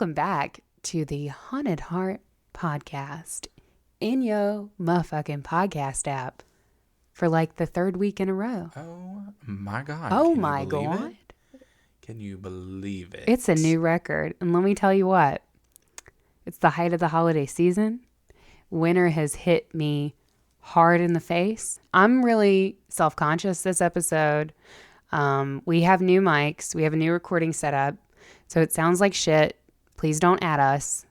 welcome back to the Haunted Heart podcast in your motherfucking podcast app for like the third week in a row. Oh my God. Oh my God. Can you believe it? It's a new record. And let me tell you what, it's the height of the holiday season. Winter has hit me hard in the face. I'm really self-conscious this episode. We have new mics. We have a new recording setup. So it sounds like shit. Please don't add us.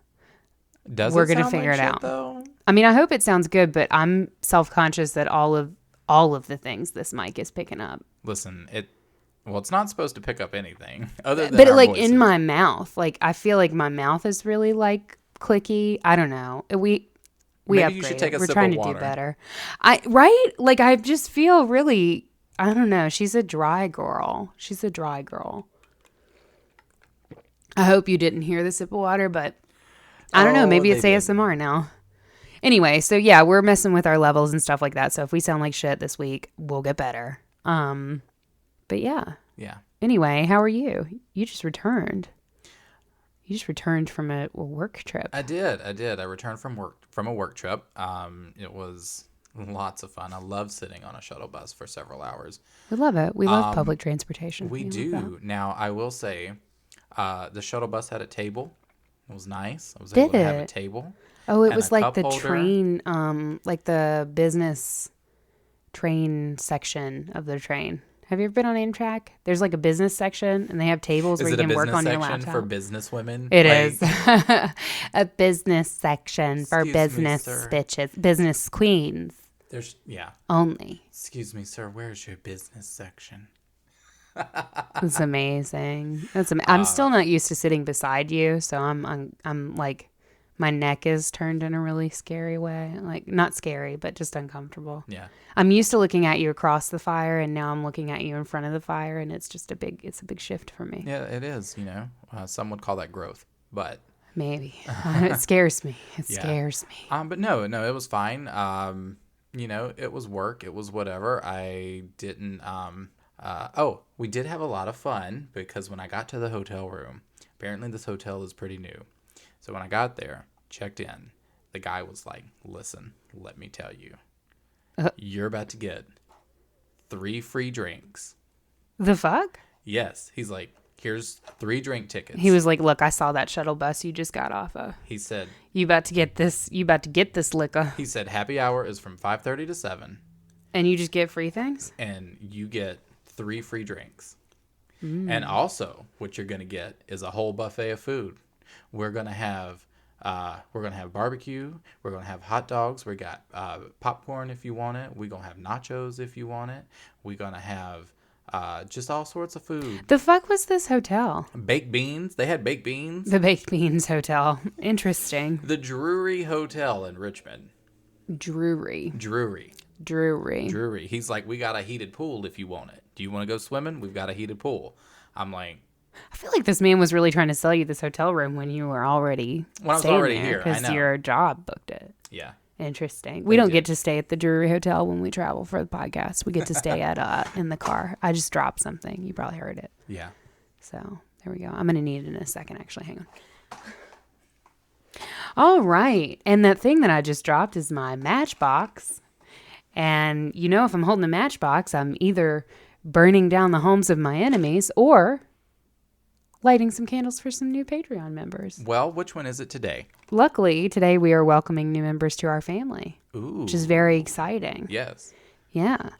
We're going to figure it out. Though? I mean, I hope it sounds good, but I'm self-conscious that all of the things this mic is picking up. Listen, it's not supposed to pick up anything other than but our like voices. in my mouth, like I feel like my mouth is really like clicky. I don't know. We Maybe you should take a We're sip trying of to water. do better. Right? Like I just feel really, I don't know. She's a dry girl. I hope you didn't hear the sip of water, but I don't know. Maybe it's ASMR now. Anyway, so yeah, we're messing with our levels and stuff like that. So if we sound like shit this week, we'll get better. But yeah. Yeah. Anyway, how are you? You just returned. From a work trip. I did. I returned from a work trip. It was lots of fun. I love sitting on a shuttle bus for several hours. We love it. We love public transportation. We do. Now, I will say, the shuttle bus had a table. It was nice. I was able to have a table. Oh, it was like cup the holder. train, like the business train section of the train. Have you ever been on Amtrak? There's like a business section, and they have tables where you can work on your laptop. Is it a business section for business women? It is a business section for business sir. bitches, business queens. Only. Excuse me, sir. Where's your business section? It's amazing. I'm still not used to sitting beside you, so I'm like, my neck is turned in a really scary way. Like not scary, but just uncomfortable. Yeah. I'm used to looking at you across the fire, and now I'm looking at you in front of the fire, and it's just a big shift for me. Yeah, it is. Some would call that growth, but maybe it scares me. Scares me. But no, it was fine. It was work. It was whatever. I didn't. We did have a lot of fun because when I got to the hotel room, apparently this hotel is pretty new. So when I got there, checked in, the guy was like, "Listen, let me tell you, you're about to get 3 free drinks." The fuck? Yes. He's like, "Here's 3 drink tickets." He was like, "Look, I saw that shuttle bus you just got off of." He said, You about to get this liquor. He said, "Happy hour is from 5:30 to 7. And you just get free things? And you get 3 free drinks. And also, what you're going to get is a whole buffet of food. We're going to have barbecue. We're going to have hot dogs. We got popcorn if you want it. We're going to have nachos if you want it. We're going to have just all sorts of food." The fuck was this hotel? Baked beans. They had baked beans. The Baked Beans Hotel. Interesting. The Drury Hotel in Richmond. Drury. He's like, "We got a heated pool if you want it. Do you want to go swimming? We've got a heated pool." I'm like, I feel like this man was really trying to sell you this hotel room when you were already here. because your job booked it. Yeah. Interesting. We don't get to stay at the Drury Hotel when we travel for the podcast. We get to stay at in the car. I just dropped something. You probably heard it. Yeah. So there we go. I'm going to need it in a second, actually. Hang on. All right. And that thing that I just dropped is my matchbox. And if I'm holding a matchbox, I'm either burning down the homes of my enemies or lighting some candles for some new Patreon members. Well, which one is it today? Luckily, today we are welcoming new members to our family. Ooh. Which is very exciting. Yes. Yeah.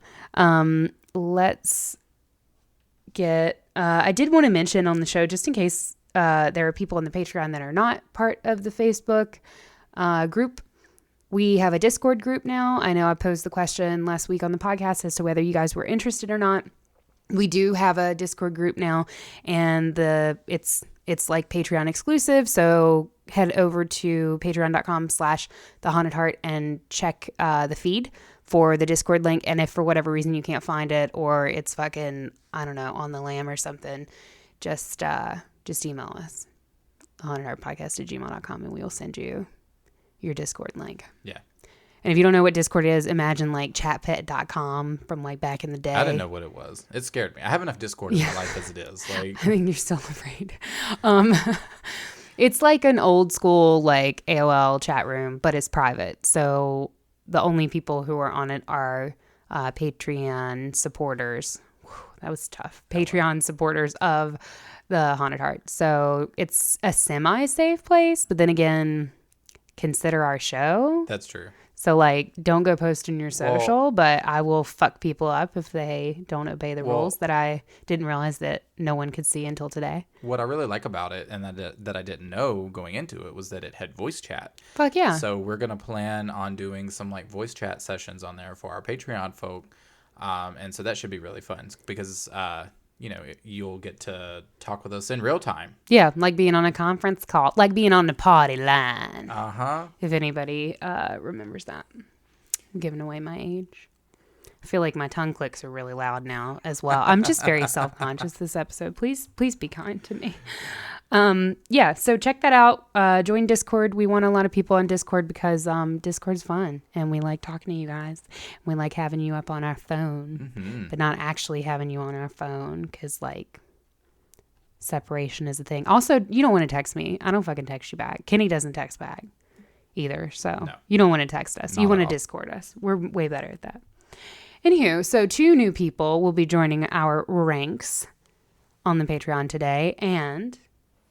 Let's get... I did want to mention on the show, just in case there are people on the Patreon that are not part of the Facebook group, we have a Discord group now. I know I posed the question last week on the podcast as to whether you guys were interested or not. We do have a Discord group now, and it's like Patreon exclusive. So head over to patreon.com/thehauntedheart and check the feed for the Discord link. And if for whatever reason you can't find it, or it's fucking, I don't know, on the lam or something, just email us, thehauntedheartpodcast@gmail.com, and we will send you your Discord link. Yeah. And if you don't know what Discord is, imagine like chatpet.com from like back in the day. I didn't know what it was. It scared me. I have enough Discord in my life as it is. Like, I think you're still afraid. It's like an old school like AOL chat room, but it's private. So the only people who are on it are Patreon supporters. Whew, that was tough. Patreon supporters of the Haunted Heart. So it's a semi-safe place, but then again, consider our show. That's true. So, like, don't go post in your social, but I will fuck people up if they don't obey the rules that I didn't realize that no one could see until today. What I really like about it, and that I didn't know going into it, was that it had voice chat. Fuck yeah. So we're going to plan on doing some, like, voice chat sessions on there for our Patreon folk. And so that should be really fun because, you know, you'll get to talk with us in real time. Yeah, like being on a conference call, like being on the party line. Uh-huh. If anybody remembers that. I'm giving away my age. I feel like my tongue clicks are really loud now as well. I'm just very self-conscious this episode. Please be kind to me. Yeah, so check that out. Join Discord. We want a lot of people on Discord because Discord's fun and we like talking to you guys. We like having you up on our phone, but not actually having you on our phone because like separation is a thing. Also, you don't want to text me. I don't fucking text you back. Kenny doesn't text back either. So you don't want to text us. You want to Discord us. We're way better at that. Anywho, so 2 new people will be joining our ranks on the Patreon today, and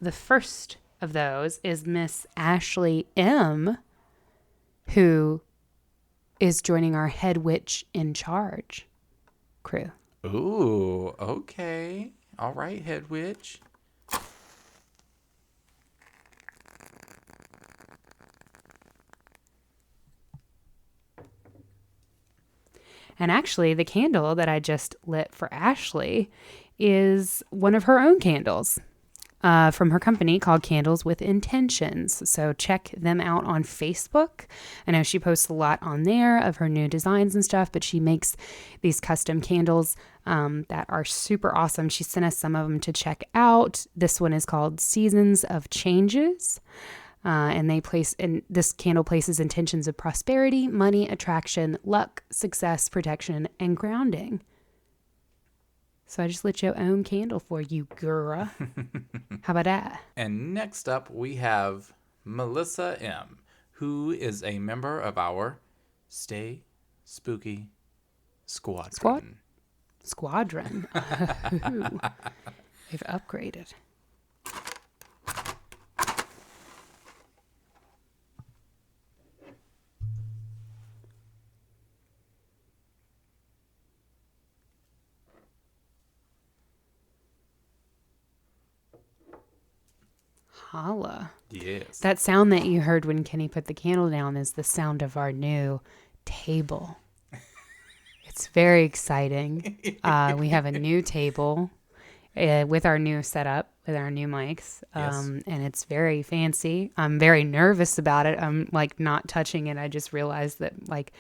the first of those is Miss Ashley M., who is joining our Head Witch in Charge crew. Ooh, okay. All right, Head Witch. And actually, the candle that I just lit for Ashley is one of her own candles from her company called Candles with Intentions. So check them out on Facebook. I know she posts a lot on there of her new designs and stuff, but she makes these custom candles that are super awesome. She sent us some of them to check out. This one is called Seasons of Changes. And this candle places intentions of prosperity, money, attraction, luck, success, protection, and grounding. So I just lit your own candle for you, girl. How about that? And next up, we have Melissa M., who is a member of our Stay Spooky Squadron. Squadron. Ooh. They've upgraded. Holla. Yes. That sound that you heard when Kenny put the candle down is the sound of our new table. It's very exciting. We have a new table with our new setup, with our new mics, and it's very fancy. I'm very nervous about it. I'm like not touching it. I just realized that like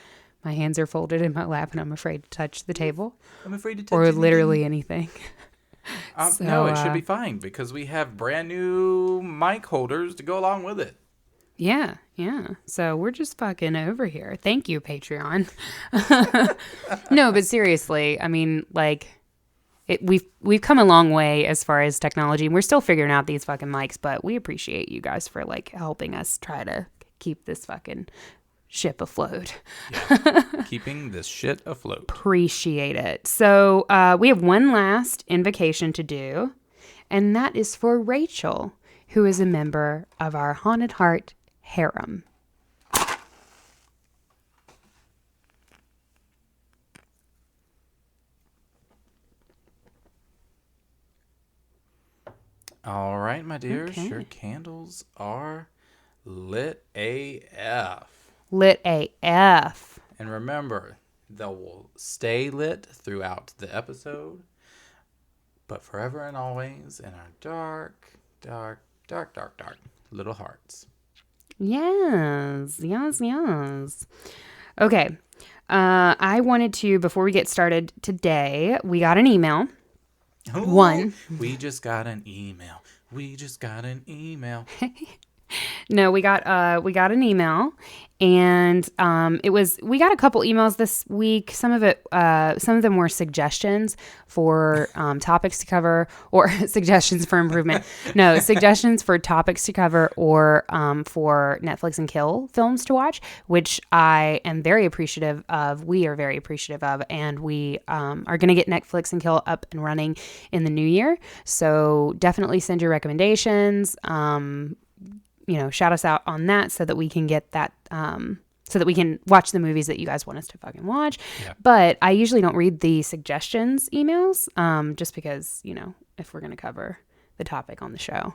my hands are folded in my lap and I'm afraid to touch the table. I'm afraid to touch or literally anything. No, it should be fine because we have brand new mic holders to go along with it. Yeah. So we're just fucking over here. Thank you, Patreon. No, but seriously, I mean, like, we've come a long way as far as technology, and we're still figuring out these fucking mics, but we appreciate you guys for like helping us try to keep this fucking ship afloat. Yeah. Keeping this shit afloat. Appreciate it. So we have one last invocation to do, and that is for Rachel, who is a member of our Haunted Heart harem. All right, my dears, your candles are lit AF. Lit AF. And remember, they will stay lit throughout the episode, but forever and always in our dark little hearts. Yes. Okay. I wanted to, before we get started today, we got an email. Ooh, we just got an email. No, we got an email, and we got a couple emails this week. Some of them were suggestions for topics to cover, or suggestions for improvement. No, suggestions for topics to cover, or for Netflix and Kill films to watch, which I am very appreciative of. We are very appreciative of, and we are going to get Netflix and Kill up and running in the new year. So definitely send your recommendations. Shout us out on that so that we can get that, so that we can watch the movies that you guys want us to fucking watch. Yeah. But I usually don't read the suggestions emails, just because, if we're going to cover the topic on the show,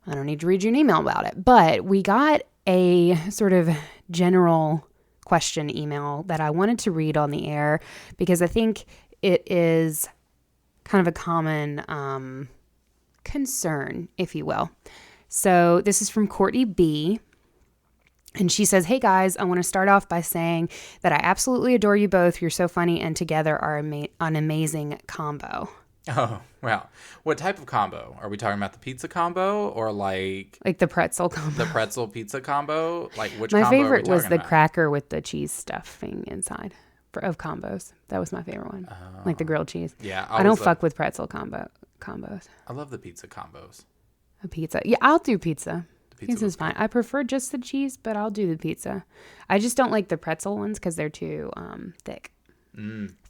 I don't need to read you an email about it. But we got a sort of general question email that I wanted to read on the air because I think it is kind of a common concern, if you will. So this is from Courtney B. And she says, "Hey guys, I want to start off by saying that I absolutely adore you both. You're so funny and together are an amazing combo." Oh, wow. What type of combo? Are we talking about the pizza combo or like the pretzel combo? The pretzel pizza combo? Like which my combo favorite are we was talking the about? Cracker with the cheese stuffing inside of combos. That was my favorite one. Like the grilled cheese. Yeah. I don't fuck with pretzel combos. I love the pizza combos. A pizza. Yeah, I'll do pizza. Pizza's fine. Good. I prefer just the cheese, but I'll do the pizza. I just don't like the pretzel ones because they're too thick.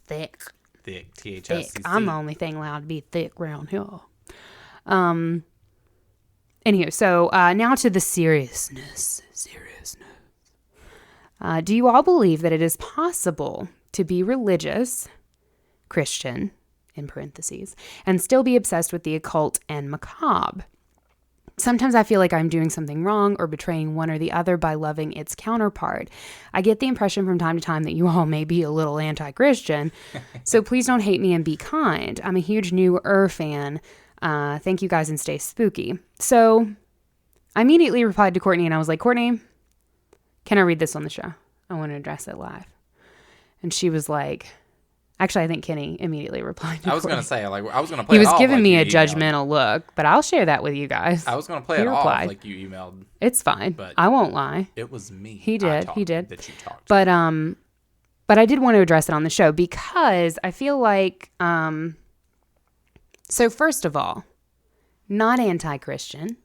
Thick. THSCC. I'm the only thing allowed to be thick around here. Anywho, so now to the seriousness. Do you all believe that it is possible to be religious, Christian, in parentheses, and still be obsessed with the occult and macabre? Sometimes I feel like I'm doing something wrong or betraying one or the other by loving its counterpart. I get the impression from time to time that you all may be a little anti-Christian, so please don't hate me and be kind. I'm a huge New fan. Thank you guys and stay spooky. So I immediately replied to Courtney and I was like, Courtney, can I read this on the show? I want to address it live. And she was like, actually, I think Kenny immediately replied to I was Courtney. going to say, like, I was going to play He it was off giving like me you a emailed. judgmental look, but I'll share that with you guys. I was going to play He it replied. off like you emailed. It's fine. But I won't lie. It was me. He did. That you talked to. But I did want to address it on the show because I feel like, so first of all, not anti-Christian.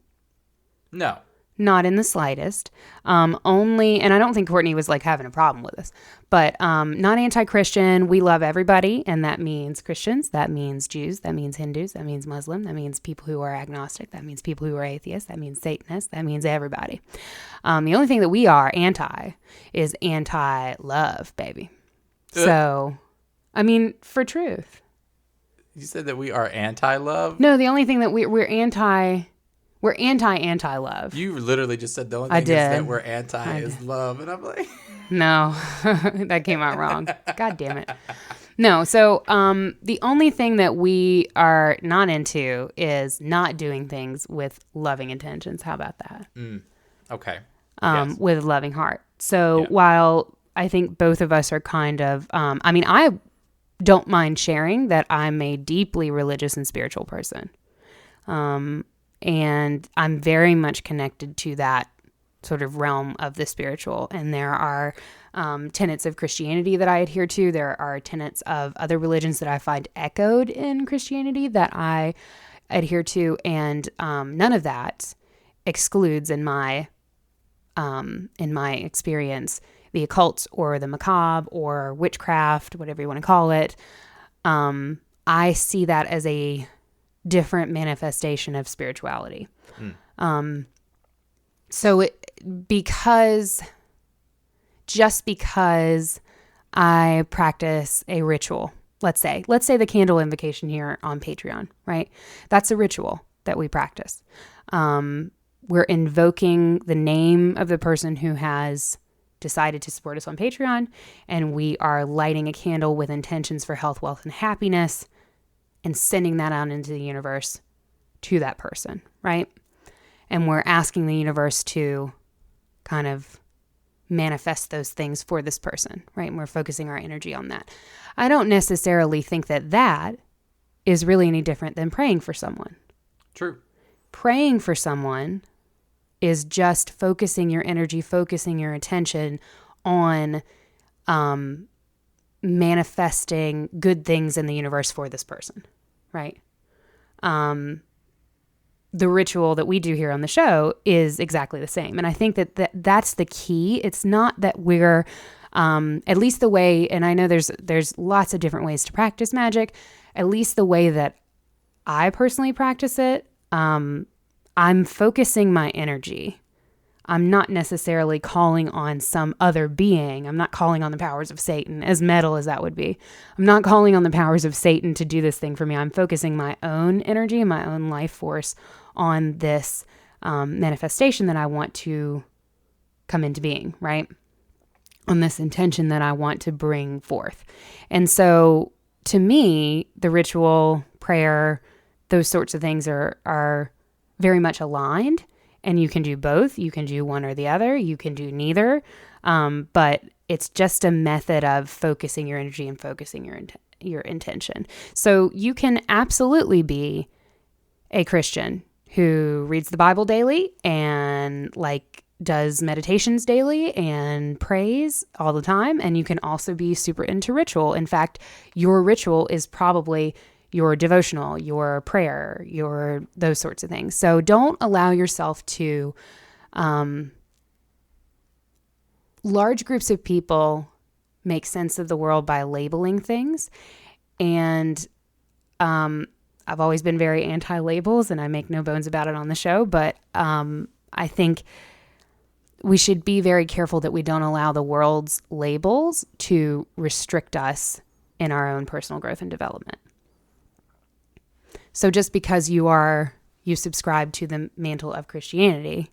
No. Not in the slightest. Only, and I don't think Courtney was like having a problem with this, but not anti-Christian. We love everybody, and that means Christians, that means Jews, that means Hindus, that means Muslim, that means people who are agnostic, that means people who are atheists, that means Satanists, that means everybody. The only thing that we are anti is anti-love, baby. So, I mean, for truth. You said that we are anti-love? No, the only thing that we're anti-love. You literally just said the only I thing is did. that we're anti is love. And I'm like... No, that came out wrong. God damn it. No, so the only thing that we are not into is not doing things with loving intentions. How about that? Okay. Yes. With a loving heart. So while I think both of us are kind of, I don't mind sharing that I'm a deeply religious and spiritual person. And I'm very much connected to that sort of realm of the spiritual. And there are tenets of Christianity that I adhere to. There are tenets of other religions that I find echoed in Christianity that I adhere to. And none of that excludes in my experience the occult or the macabre or witchcraft, whatever you want to call it. I see that as a different manifestation of spirituality. Just because I practice a ritual, let's say the candle invocation here on Patreon, right? That's a ritual that we practice. We're invoking the name of the person who has decided to support us on Patreon, and we are lighting a candle with intentions for health, wealth, and happiness, and sending that out into the universe to that person, right? And we're asking the universe to kind of manifest those things for this person, right? And we're focusing our energy on that. I don't necessarily think that is really any different than praying for someone. True. Praying for someone is just focusing your energy, focusing your attention on manifesting good things in the universe for this person, right? The ritual that we do here on the show is exactly the same. And I think that's the key. It's not that we're, at least the way, and I know there's lots of different ways to practice magic, at least the way that I personally practice it, I'm focusing my energy. I'm not necessarily calling on some other being. I'm not calling on the powers of Satan, as metal as that would be. I'm not calling on the powers of Satan to do this thing for me. I'm focusing my own energy and my own life force on this manifestation that I want to come into being, right? On this intention that I want to bring forth. And so to me, the ritual, prayer, those sorts of things are very much aligned. And you can do both. You can do one or the other. You can do neither. But it's just a method of focusing your energy and focusing your intention. So you can absolutely be a Christian who reads the Bible daily and does meditations daily and prays all the time. And you can also be super into ritual. In fact, your ritual is probably your devotional, your prayer, your those sorts of things. So don't allow yourself to, large groups of people make sense of the world by labeling things. And I've always been very anti-labels, and I make no bones about it on the show. But I think we should be very careful that we don't allow the world's labels to restrict us in our own personal growth and development. So just because you subscribe to the mantle of Christianity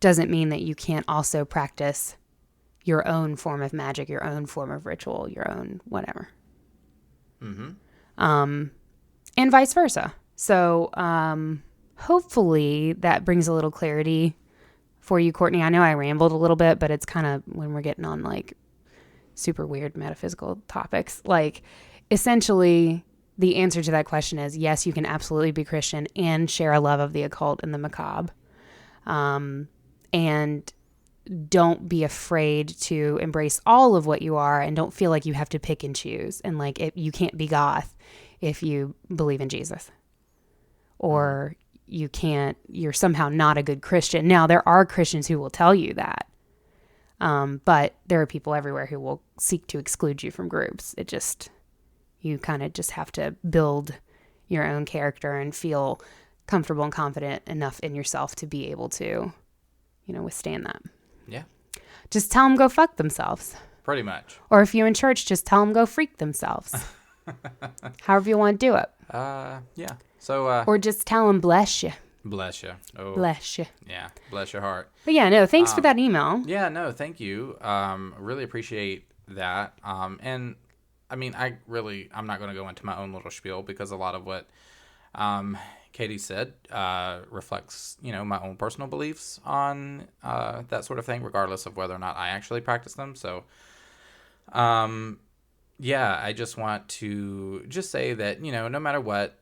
doesn't mean that you can't also practice your own form of magic, your own form of ritual, your own whatever. Mm-hmm. And vice versa. So hopefully that brings a little clarity for you, Courtney. I know I rambled a little bit, but it's kind of when we're getting on super weird metaphysical topics. Essentially, the answer to that question is yes, you can absolutely be Christian and share a love of the occult and the macabre. And don't be afraid to embrace all of what you are, and don't feel like you have to pick and choose. And you can't be goth if you believe in Jesus, or you're somehow not a good Christian. Now, there are Christians who will tell you that. But there are people everywhere who will seek to exclude you from groups. You kind of just have to build your own character and feel comfortable and confident enough in yourself to be able to, withstand that. Yeah. Just tell them go fuck themselves. Pretty much. Or if you're in church, just tell them go freak themselves. However you want to do it. Yeah. So. Or just tell them bless you. Bless you. Oh. Bless you. Yeah. Bless your heart. But yeah, no, thanks for that email. Yeah, no, thank you. Really appreciate that. And I mean, I'm not going to go into my own little spiel, because a lot of what Katie said reflects, my own personal beliefs on that sort of thing, regardless of whether or not I actually practice them. So, yeah, I just want to just say that, no matter what,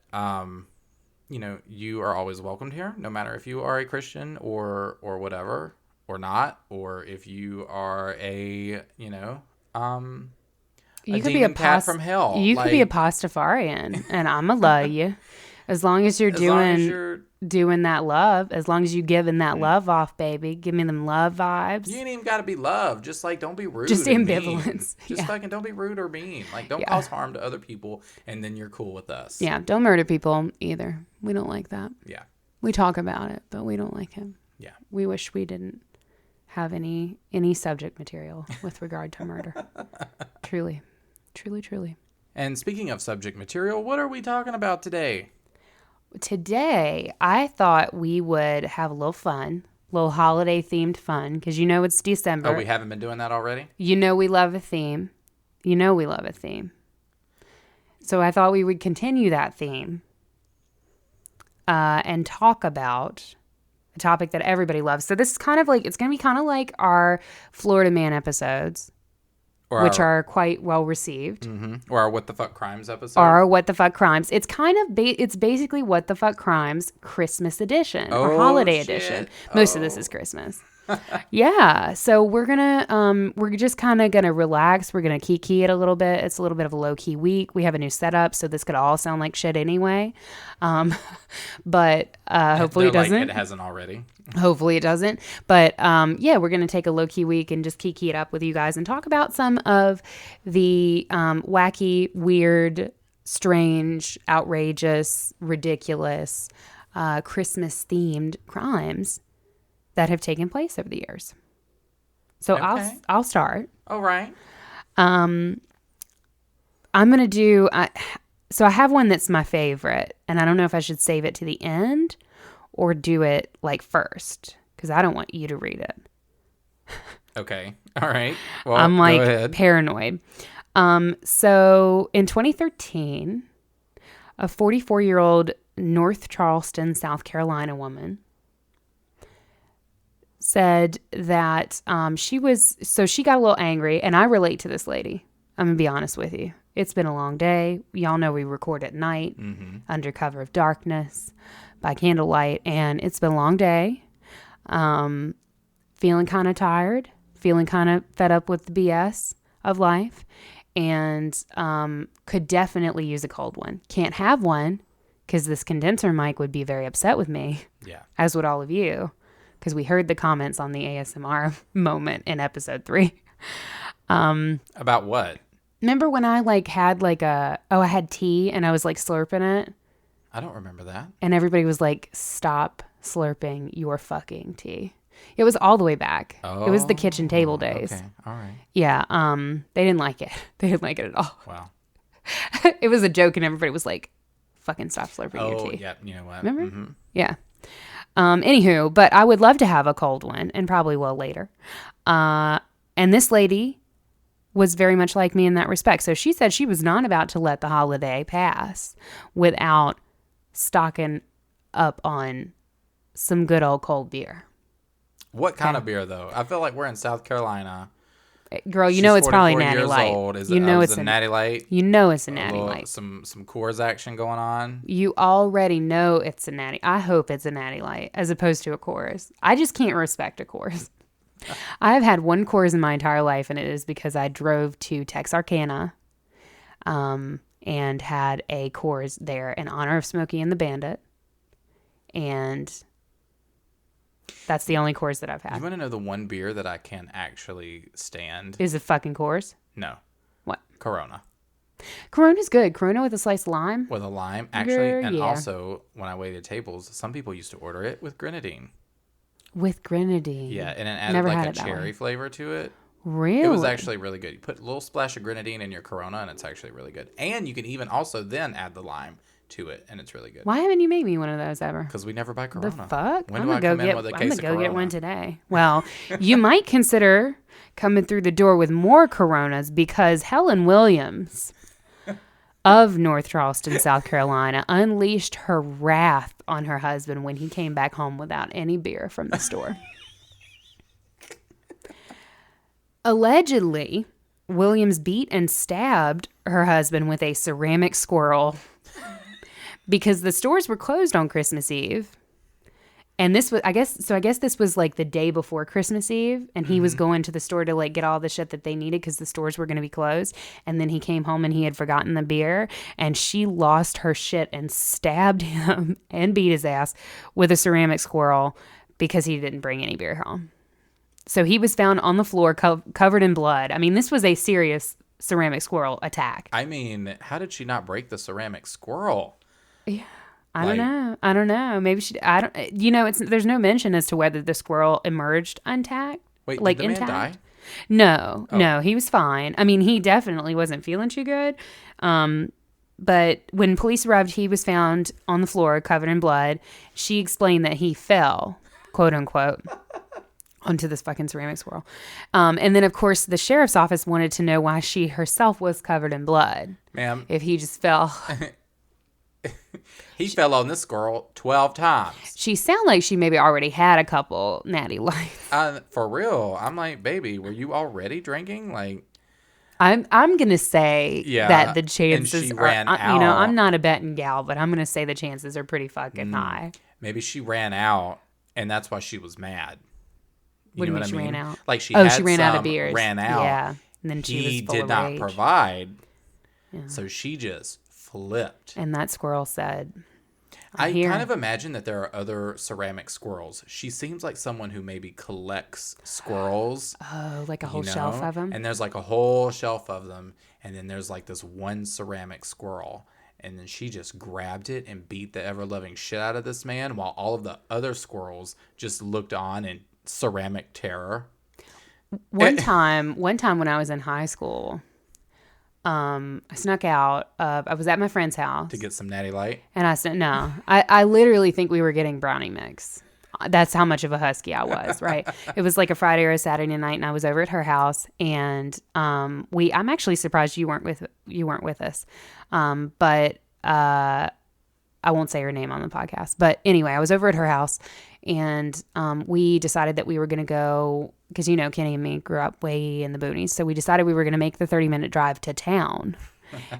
you are always welcomed here, no matter if you are a Christian or whatever, or not, or if you are a, you could be a cat from hell. You could be a pastafarian, and I'ma love you. As long as you're doing that love, as long as you giving that love off, baby. Give me them love vibes. You ain't even got to be love. Just don't be rude. Just or ambivalence. Mean. Just fucking don't be rude or mean. Don't cause harm to other people, and then you're cool with us. Yeah, don't murder people either. We don't like that. Yeah. We talk about it, but we don't like him. Yeah. We wish we didn't have any subject material with regard to murder. Truly. Truly, truly. And speaking of subject material, what are we talking about today? Today, I thought we would have a little fun, a little holiday-themed fun, because it's December. Oh, we haven't been doing that already? We love a theme. So I thought we would continue that theme and talk about a topic that everybody loves. So this is kind of it's going to be kind of like our Florida Man episodes. which are quite well received. Or our What the Fuck Crimes episode. Or What the Fuck Crimes. It's kind of, it's basically What the Fuck Crimes Christmas edition or holiday edition. Most of this is Christmas. Yeah. So we're just kind of going to relax. We're going to kiki it a little bit. It's a little bit of a low key week. We have a new setup, so this could all sound like shit anyway. But hopefully it doesn't. Like it hasn't already. Hopefully it doesn't. But yeah, we're going to take a low key week and just kiki it up with you guys and talk about some of the wacky, weird, strange, outrageous, ridiculous, Christmas themed crimes that have taken place over the years. So Okay. I'll start. All right. I'm gonna do. So I have one that's my favorite, and I don't know if I should save it to the end or do it like first because I don't want you to read it. Okay. All right. Well, I'm go like ahead. paranoid. So in 2013, a 44-year-old North Charleston, South Carolina woman said that she got a little angry, and I relate to this lady. I'm going to be honest with you. It's been a long day. Y'all know we record at night under cover of darkness by candlelight, and it's been a long day. Feeling kind of tired, feeling kind of fed up with the BS of life, and could definitely use a cold one. Can't have one because this condenser mic would be very upset with me, as would all of you. Because we heard the comments on the ASMR moment in episode 3. About what? Remember when I had I had tea and I was like slurping it? I don't remember that. And everybody was like, stop slurping your fucking tea. It was all the way back. Oh, it was the kitchen table days. Okay. All right. Yeah. They didn't like it. They didn't like it at all. Wow. It was a joke and everybody was like, fucking stop slurping your tea. Oh, yeah. You know what? Remember? Mm-hmm. Yeah. Anywho, but I would love to have a cold one and probably will later. And this lady was very much like me in that respect. So she said she was not about to let the holiday pass without stocking up on some good old cold beer. What kind of beer, though? I feel like we're in South Carolina. Girl, you know it's probably Natty years Light. Old. Is you know it's a Natty Light. You know it's a Natty Light. Some Coors action going on. You already know it's a Natty. I hope it's a Natty Light as opposed to a Coors. I just can't respect a Coors. I have had one Coors in my entire life, and it is because I drove to Texarkana and had a Coors there in honor of Smokey and the Bandit. And that's the only Coors that I've had. You want to know the one beer that I can actually stand? Is it fucking Coors? No. What? Corona. Corona's good. Corona with a sliced lime. With a lime, actually. And yeah. also, when I waited tables, some people used to order it with grenadine. With grenadine. Yeah, and it added Never like had a it that cherry way. flavor to it. Really? It was actually really good. You put a little splash of grenadine in your Corona, and it's actually really good. And you can even also then add the lime to it, and it's really good. Why haven't you made me one of those ever? Because we never buy Corona. The fuck? When I'm do I gonna come in with a case of go get Corona? one today. Well, you might consider coming through the door with more Coronas because Helen Williams of North Charleston, South Carolina, unleashed her wrath on her husband when he came back home without any beer from the store. Allegedly, Williams beat and stabbed her husband with a ceramic squirrel because the stores were closed on Christmas Eve. And this was, I guess this was like the day before Christmas Eve, and he was going to the store to like get all the shit that they needed because the stores were going to be closed. And then he came home and he had forgotten the beer, and she lost her shit and stabbed him and beat his ass with a ceramic squirrel because he didn't bring any beer home. So he was found on the floor covered in blood. I mean, this was a serious ceramic squirrel attack. I mean, how did she not break the ceramic squirrel? Yeah. I don't know. Maybe she. I don't. You know, there's no mention as to whether the squirrel emerged intact. Wait, like did the intact. man die? No, he was fine. I mean, he definitely wasn't feeling too good. But when police arrived, he was found on the floor covered in blood. She explained that he fell, quote unquote, onto this fucking ceramic squirrel. And then, of course, the sheriff's office wanted to know why she herself was covered in blood. Ma'am. If he just fell. He fell on this squirrel 12 times. She sounded like she maybe already had a couple Natty Lights. For real. I'm like, baby, were you already drinking? Like, I'm gonna say that the chances and she ran are, out. you know, I'm not a betting gal, but I'm gonna say the chances are pretty fucking high. Maybe she ran out, and that's why she was mad. What do you mean what she I mean? ran out? Like she She ran out of beers. ran out. Yeah, and then she was He full did of not rage. provide, Yeah. so she just flipped. And that squirrel said, I here. kind of imagine that there are other ceramic squirrels. She seems like someone who maybe collects squirrels. Oh, like a whole shelf of them? And there's like a whole shelf of them. And then there's like this one ceramic squirrel. And then she just grabbed it and beat the ever-loving shit out of this man while all of the other squirrels just looked on in ceramic terror. One time when I was in high school, I snuck out. I was at my friend's house To get some Natty Light. and I said, no, I literally think we were getting brownie mix. That's how much of a husky I was, right? It was like a Friday or a Saturday night, and I was over at her house, and I'm actually surprised you weren't with us, but I won't say her name on the podcast. But anyway, I was over at her house, and we decided that we were going to go, because, you know, Kenny and me grew up way in the boonies. So we decided we were going to make the 30-minute drive to town,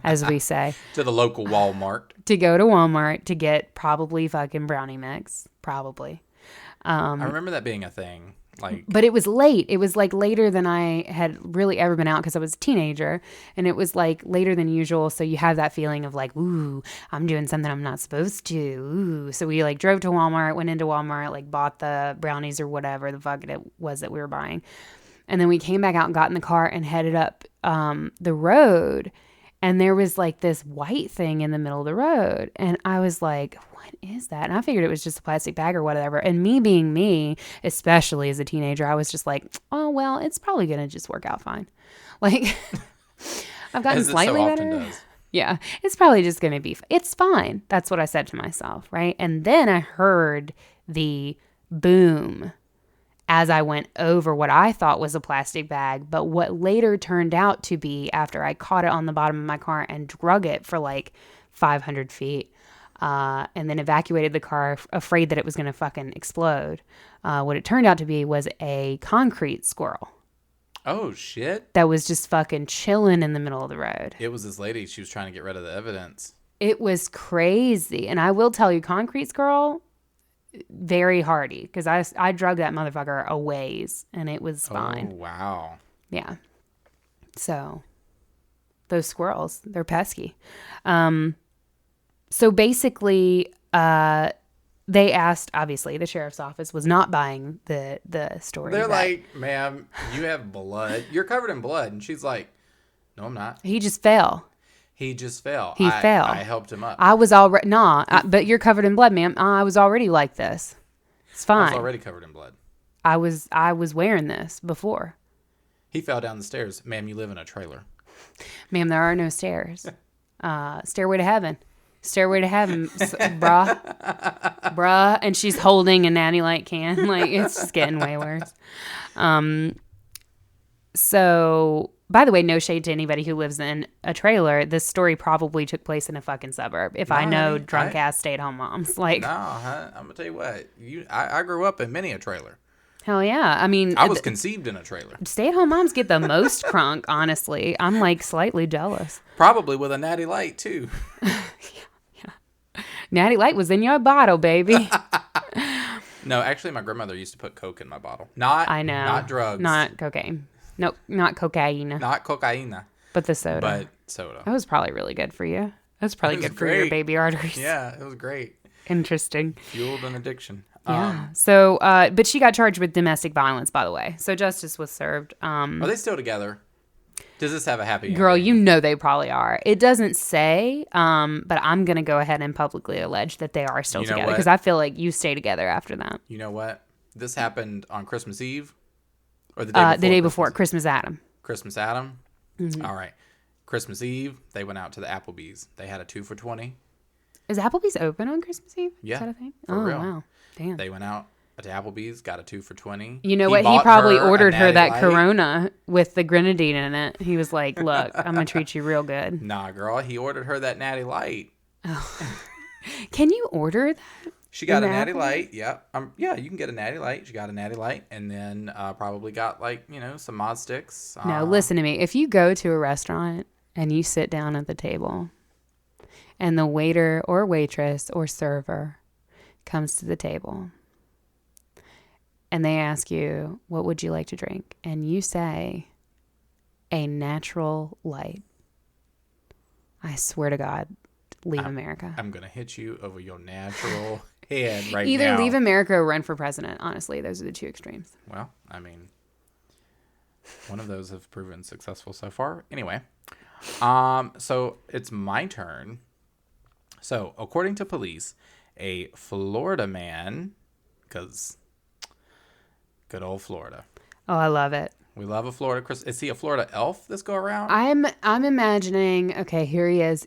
as we say. To the local Walmart. To go to Walmart to get probably fucking brownie mix. Probably. I remember that being a thing. But it was late. It was like later than I had really ever been out because I was a teenager, and it was like later than usual. So you have that feeling of like, ooh, I'm doing something I'm not supposed to. Ooh. So we like drove to Walmart, went into Walmart, like bought the brownies or whatever the fuck it was that we were buying. And then we came back out and got in the car and headed up the road. And there was like this white thing in the middle of the road. And I was like, what is that? And I figured it was just a plastic bag or whatever. And me being me, especially as a teenager, I was just like, oh, well, it's probably going to just work out fine. Like, I've gotten slightly better. Does. Yeah, it's probably just going to be, it's fine. That's what I said to myself, right? And then I heard the boom as I went over what I thought was a plastic bag, but what later turned out to be, after I caught it on the bottom of my car and drug it for like 500 feet, and then evacuated the car, afraid that it was going to fucking explode. What it turned out to be was a concrete squirrel. Oh, shit. That was just fucking chilling in the middle of the road. It was this lady. She was trying to get rid of the evidence. It was crazy. And I will tell you, concrete squirrel, very hardy, because I drug that motherfucker a ways and it was fine. Oh, wow. Yeah. So those squirrels, they're pesky. So basically, they asked, obviously, the sheriff's office was not buying the story. They're like, ma'am, you have blood. You're covered in blood. And she's like, no, I'm not. He just fell. He just fell. He fell. I helped him up. I was already, but you're covered in blood, ma'am. I was already like this. It's fine. I was already covered in blood. I was wearing this before. He fell down the stairs. Ma'am, you live in a trailer. Ma'am, there are no stairs. Stairway to heaven. Stairway to heaven, bruh. And she's holding a natty light can. Like, it's just getting way worse. So, by the way, no shade to anybody who lives in a trailer. This story probably took place in a fucking suburb. If I know drunk ass stay-at-home moms, like, no, I'm gonna tell you what. I grew up in many a trailer. Hell yeah. I mean, I was conceived in a trailer. Stay-at-home moms get the most crunk, honestly. I'm like slightly jealous. Probably with a natty light too. Natty Light was in your bottle, baby. No, actually, my grandmother used to put Coke in my bottle. Not drugs. Not cocaine. Nope, not cocaine. Not cocaine. But the soda. But soda. That was probably really good for you. That was probably good for your baby arteries. Yeah, it was great. Interesting. Fueled an addiction. Yeah. So, but she got charged with domestic violence, by the way. So justice was served. Are they still together? Does this have a happy ending? Girl, you know they probably are. It doesn't say, but I'm going to go ahead and publicly allege that they are still together, because I feel like you stay together after that. You know what? This happened on Christmas Eve? Or the day before? The day before, Christmas Adam. Christmas Adam? Mm-hmm. All right. Christmas Eve, they went out to the Applebee's. They had a 2 for $20. Is Applebee's open on Christmas Eve? Yeah. Is that a thing? For real. Wow. Damn. They went out to Applebee's, got a 2 for $20. You know what? He probably ordered her that Corona with the grenadine in it. He was like, look, I'm going to treat you real good. Nah, girl. He ordered her that Natty Light. Oh. Can you order that? She got In a the natty Apple? light. Yeah. Yeah, you can get a natty light. She got a natty light, and then probably got like, some mod sticks. No, listen to me. If you go to a restaurant and you sit down at the table and the waiter or waitress or server comes to the table and they ask you, what would you like to drink? And you say, a natural light. I swear to God, leave America. I'm going to hit you over your natural head right Either now. leave America or run for president. Honestly, those are the two extremes. Well, I mean, one of those have proven successful so far. Anyway, so it's my turn. So, according to police, a Florida man, because good old Florida. Oh, I love it. We love a Florida Chris. Is he a Florida elf this go around? I'm imagining. Okay, here he is.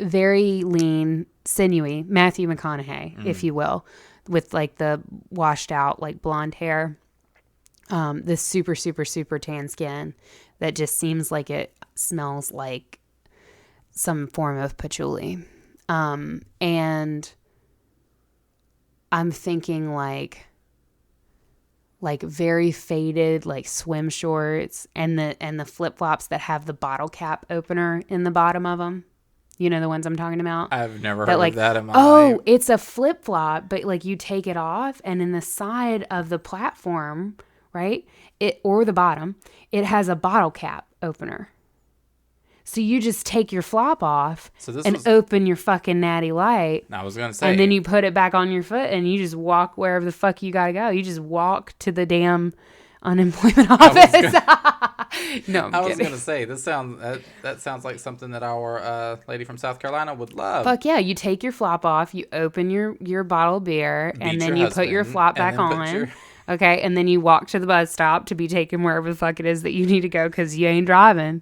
Very lean, sinewy, Matthew McConaughey, if you will, with like the washed out like blonde hair. This super, super, super tan skin that just seems like it smells like some form of patchouli. And I'm thinking like very faded like swim shorts and the flip-flops that have the bottle cap opener in the bottom of them. You know the ones I'm talking about? I've never heard of that in my life. It's a flip-flop, but like you take it off and in the side of the platform, right? Or the bottom, it has a bottle cap opener. So you just take your flop off open your fucking natty light. I was going to say. And then you put it back on your foot and you just walk wherever the fuck you got to go. You just walk to the damn unemployment office. No, I'm I was kidding. going to say, that sounds like something that our lady from South Carolina would love. Fuck yeah. You take your flop off, you open your bottle of beer, and then you put your flop back on. Okay, and then you walk to the bus stop to be taken wherever the fuck it is that you need to go because you ain't driving.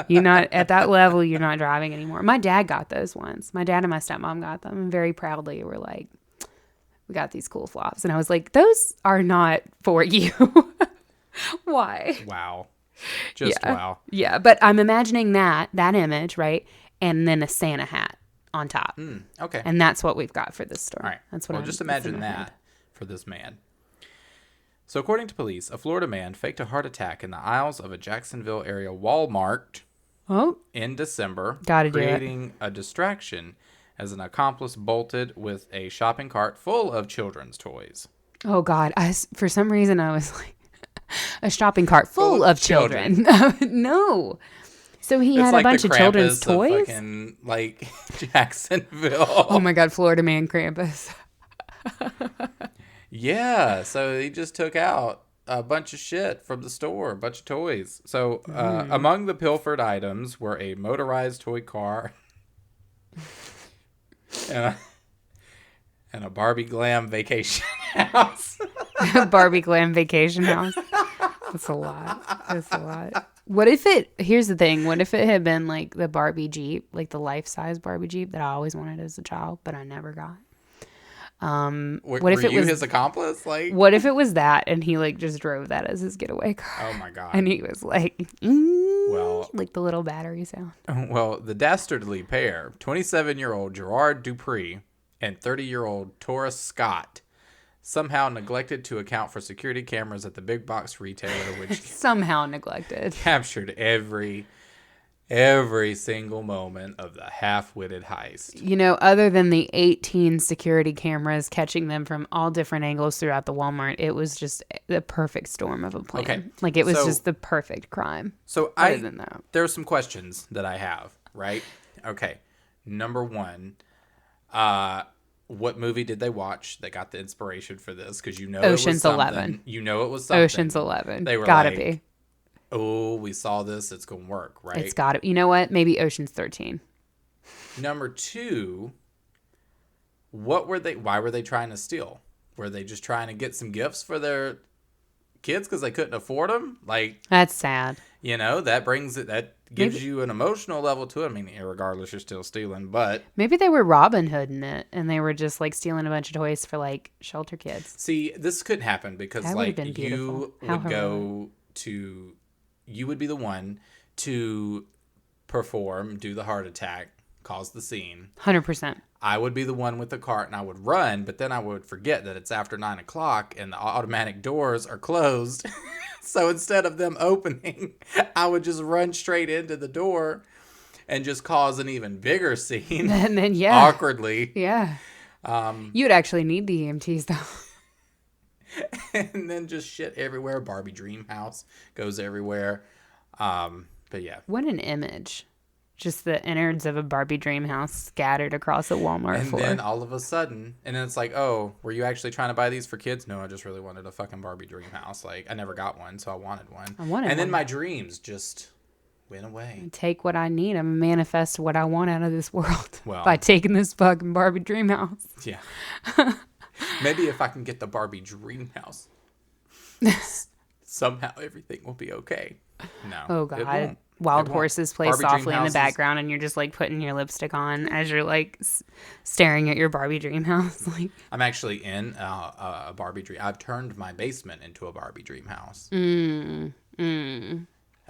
You're not at that level. You're not driving anymore. My dad got those once. My dad and my stepmom got them, and very proudly were like, "We got these cool flops," and I was like, "Those are not for you." Why? Wow, just wow. Yeah, but I'm imagining that image, right, and then a Santa hat on top. Okay, and that's what we've got for this story. All right, that's what. Just imagine that for this man. So according to police, a Florida man faked a heart attack in the aisles of a Jacksonville area Walmart in December, creating a distraction as an accomplice bolted with a shopping cart full of children's toys. Oh, God. For some reason, I was like, a shopping cart full of children. No. So he had a bunch of children's toys? Fucking, like, Jacksonville. Oh, my God. Florida man Krampus. Yeah, so he just took out a bunch of shit from the store, a bunch of toys. So among the pilfered items were a motorized toy car and a Barbie Glam vacation house. Barbie Glam vacation house? That's a lot. What if here's the thing, what if it had been like the Barbie Jeep, like the life-size Barbie Jeep that I always wanted as a child, but I never got? What if it was his accomplice? Like, what if it was that and he like just drove that as his getaway car? Oh my God! And he was like, like the little battery sound. Well, the dastardly pair, 27-year-old Gerard Dupree and 30-year-old Taurus Scott, somehow neglected to account for security cameras at the big box retailer, which somehow neglected captured every single moment of the half-witted heist. You know, other than the 18 security cameras catching them from all different angles throughout the Walmart, it was just the perfect storm of a plan. Okay. Like, it was just the perfect crime. So there are some questions that I have, right? Okay. Number one, what movie did they watch that got the inspiration for this? Because Ocean's 11. You know it was something. Ocean's 11. They were gotta be. Oh, we saw this. It's going to work, right? It's got to. You know what? Maybe Ocean's 13. Number two, why were they trying to steal? Were they just trying to get some gifts for their kids because they couldn't afford them? Like, that's sad. You know, that gives you an emotional level to it. I mean, regardless, you're still stealing, but maybe they were Robin Hooding it and they were just like stealing a bunch of toys for like shelter kids. See, this couldn't happen because like you would be the one to do the heart attack cause the scene. 100%. I would be the one with the cart and I would run, but then I would forget that it's after 9 o'clock and the automatic doors are closed. So instead of them opening, I would just run straight into the door and just cause an even bigger scene. And then, yeah. Awkwardly. Yeah. You would actually need the EMTs, though. And then just shit everywhere. Barbie Dream House goes everywhere. But yeah. What an image. Just the innards of a Barbie dream house scattered across a Walmart floor. And then all of a sudden, and then it's like, oh, were you actually trying to buy these for kids? No, I just really wanted a fucking Barbie dream house. Like, I never got one, so I wanted one. And then my dreams just went away. I take what I need. I'm manifest what I want out of this world by taking this fucking Barbie dream house. Yeah. Maybe if I can get the Barbie dream house, somehow everything will be okay. No. Oh, God. Wild horses play softly in the background, and you're just like putting your lipstick on as you're like staring at your Barbie dream house. Like, I'm actually in a Barbie dream. I've turned my basement into a Barbie dream house. All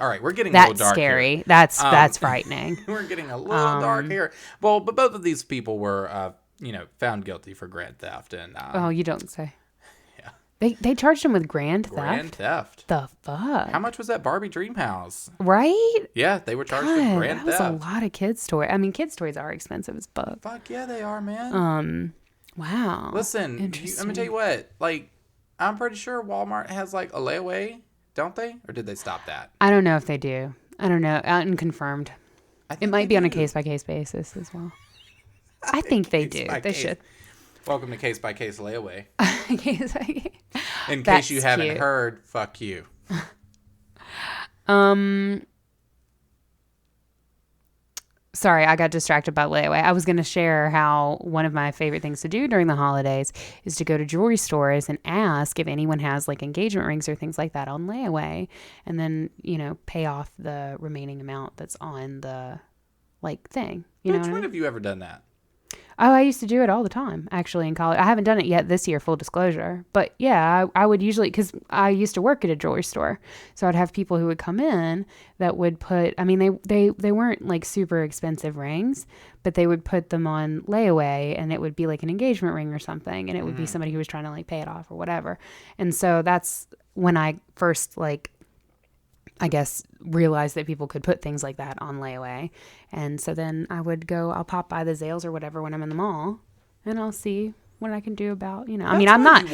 right, we're getting a little dark scary. Here. That's frightening. We're getting a little dark here. Well, but both of these people were, found guilty for grand theft, and oh, you don't say. They charged him with grand theft? Grand theft. The fuck? How much was that Barbie dream house? Right? Yeah, they were charged with grand theft. That was a lot of kids' toys. I mean, kids' toys are expensive as fuck. Fuck yeah, they are, man. Wow. Listen, I'm gonna tell you what. Like, I'm pretty sure Walmart has like a layaway, don't they? Or did they stop that? I don't know if they do. I don't know. Unconfirmed. It might be on a case-by-case basis as well. I think they do. They should. Welcome to Case by Case Layaway. Case by case. In case you haven't heard, fuck you. Sorry, I got distracted by layaway. I was going to share how one of my favorite things to do during the holidays is to go to jewelry stores and ask if anyone has like engagement rings or things like that on layaway, and then, pay off the remaining amount that's on the like thing. Which one have you ever done that? Oh, I used to do it all the time, actually, in college. I haven't done it yet this year, full disclosure. But yeah, I would usually, because I used to work at a jewelry store. So I'd have people who would come in that would put, I mean, they weren't like super expensive rings, but they would put them on layaway, and it would be like an engagement ring or something. And it would be somebody who was trying to like pay it off or whatever. And so that's when I first I guess, realized that people could put things like that on layaway. And so then I'll pop by the Zales or whatever when I'm in the mall, and I'll see what I can do about, I mean, I'm not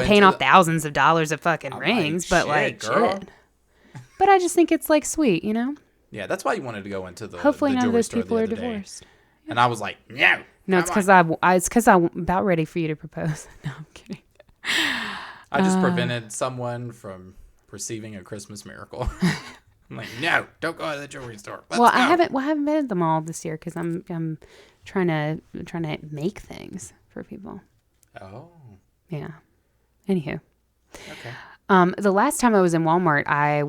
paying off thousands of dollars of fucking rings, but shit. But I just think it's like sweet, Yeah, that's why you wanted to go into the Hopefully none of those people are divorced. Yeah. And I was like, no. No, it's because I'm about ready for you to propose. No, I'm kidding. I just prevented someone from receiving a Christmas miracle. I'm like, no, don't go to the jewelry store. Let's go. I haven't been at the mall this year because I'm trying to make things for people. Oh. Yeah. Anywho. Okay. The last time I was in Walmart, I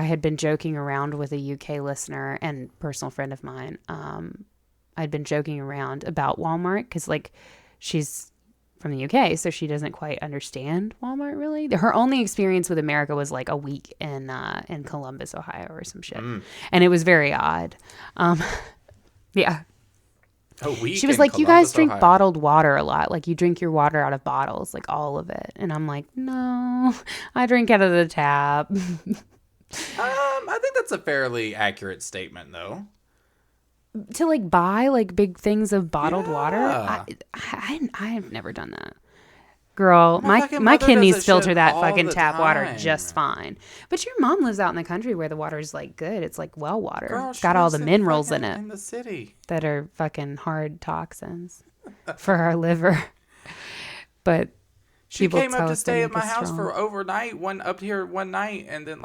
had been joking around with a UK listener and personal friend of mine. I'd been joking around about Walmart because she's from the UK, so she doesn't quite understand Walmart really. Her only experience with America was like a week in Columbus, Ohio, or some shit, and it was very odd. Yeah. A week. She was like, "You guys drink bottled water a lot. Like you drink your water out of bottles, like all of it." And I'm like, "No, I drink out of the tap." I think that's a fairly accurate statement, though. To buy big things of bottled water, I have never done that, girl. My kidneys filter that fucking tap water just fine. But your mom lives out in the country where the water is good. It's well water. Girl, it's got all the minerals in it in the city that are fucking hard toxins for our liver. But she came up to stay at my house for overnight, up here one night, and then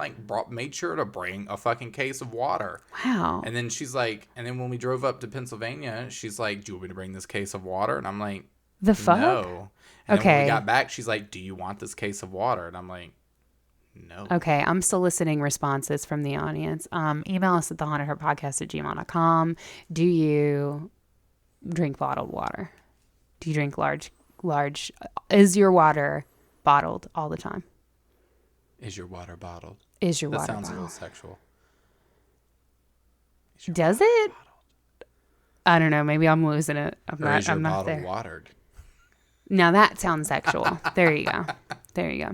made sure to bring a fucking case of water. Wow. And then she's like, and then when we drove up to Pennsylvania, she's like, "Do you want me to bring this case of water?" And I'm like, "The fuck?" No. And then when we got back, she's like, "Do you want this case of water?" And I'm like, "No." Okay, I'm soliciting responses from the audience. Email us at thehauntedheartpodcast@gmail.com. Do you drink bottled water? Do you drink large? Is your water bottled all the time? Is your water bottled? Is your water bottled? That sounds bottled? a little sexual. Does it? I don't know. Maybe I'm losing it. Or is your I'm not bottle there. watered? Now that sounds sexual. There you go. There you go.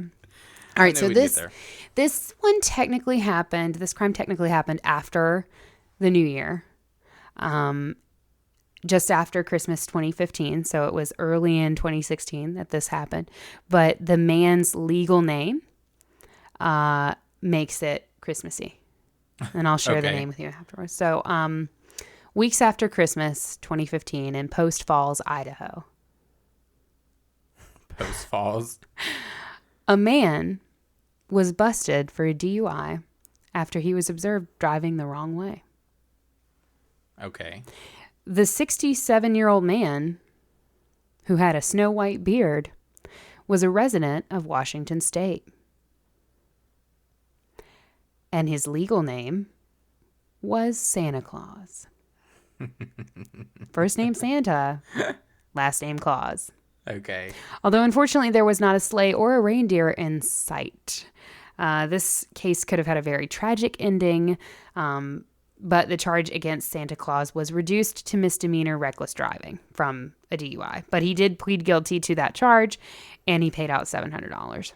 All right. So this one technically happened. This crime technically happened after the new year. Just after Christmas 2015. So it was early in 2016 that this happened. But the man's legal name makes it Christmassy. And I'll share the name with you afterwards. So weeks after Christmas 2015 in Post Falls, Idaho. Post Falls. A man was busted for a DUI after he was observed driving the wrong way. Okay. The 67-year-old man, who had a snow white beard, was a resident of Washington State. And his legal name was Santa Claus. First name Santa, last name Claus. Okay. Although, unfortunately, there was not a sleigh or a reindeer in sight. This case could have had a very tragic ending, but the charge against Santa Claus was reduced to misdemeanor reckless driving from a DUI. But he did plead guilty to that charge, and he paid out $700.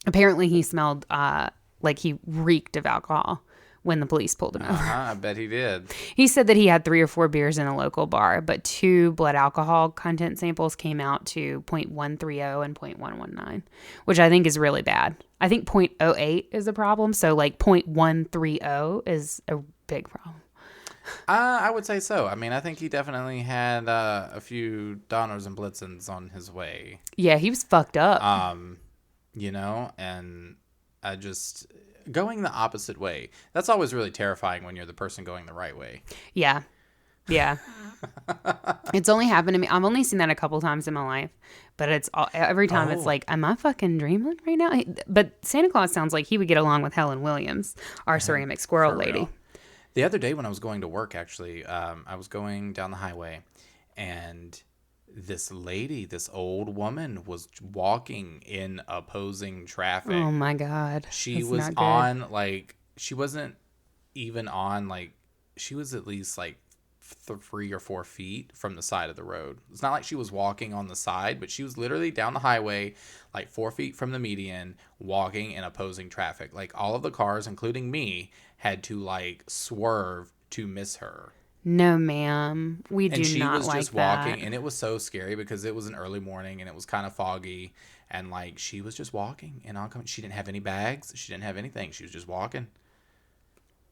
Apparently, he smelled like he reeked of alcohol when the police pulled him over. I bet he did. He said that he had 3 or 4 beers in a local bar, but 2 blood alcohol content samples came out to 0.130 and 0.119, which I think is really bad. I think 0.08 is a problem, so like 0.130 is a big problem. I would say so. I mean, I think he definitely had a few Donners and Blitzens on his way. Yeah, he was fucked up. And I just... going the opposite way. That's always really terrifying when you're the person going the right way. Yeah. Yeah. It's only happened to me. I've only seen that a couple times in my life, but every time it's like, am I fucking dreaming right now? But Santa Claus sounds like he would get along with Helen Williams, our ceramic squirrel lady. The other day when I was going to work, actually, I was going down the highway, and this lady, this old woman, was walking in opposing traffic. Oh my God. She was on, like, she wasn't even on, like, she was at least like 3 or 4 feet from the side of the road. It's not like she was walking on the side, but she was literally down the highway, like 4 feet from the median, walking in opposing traffic. Like, all of the cars, including me, had to like swerve to miss her. No, ma'am. We do not like that. And she was just walking, and it was so scary because it was an early morning and it was kind of foggy, and like she was just walking and she didn't have any bags. She didn't have anything. She was just walking.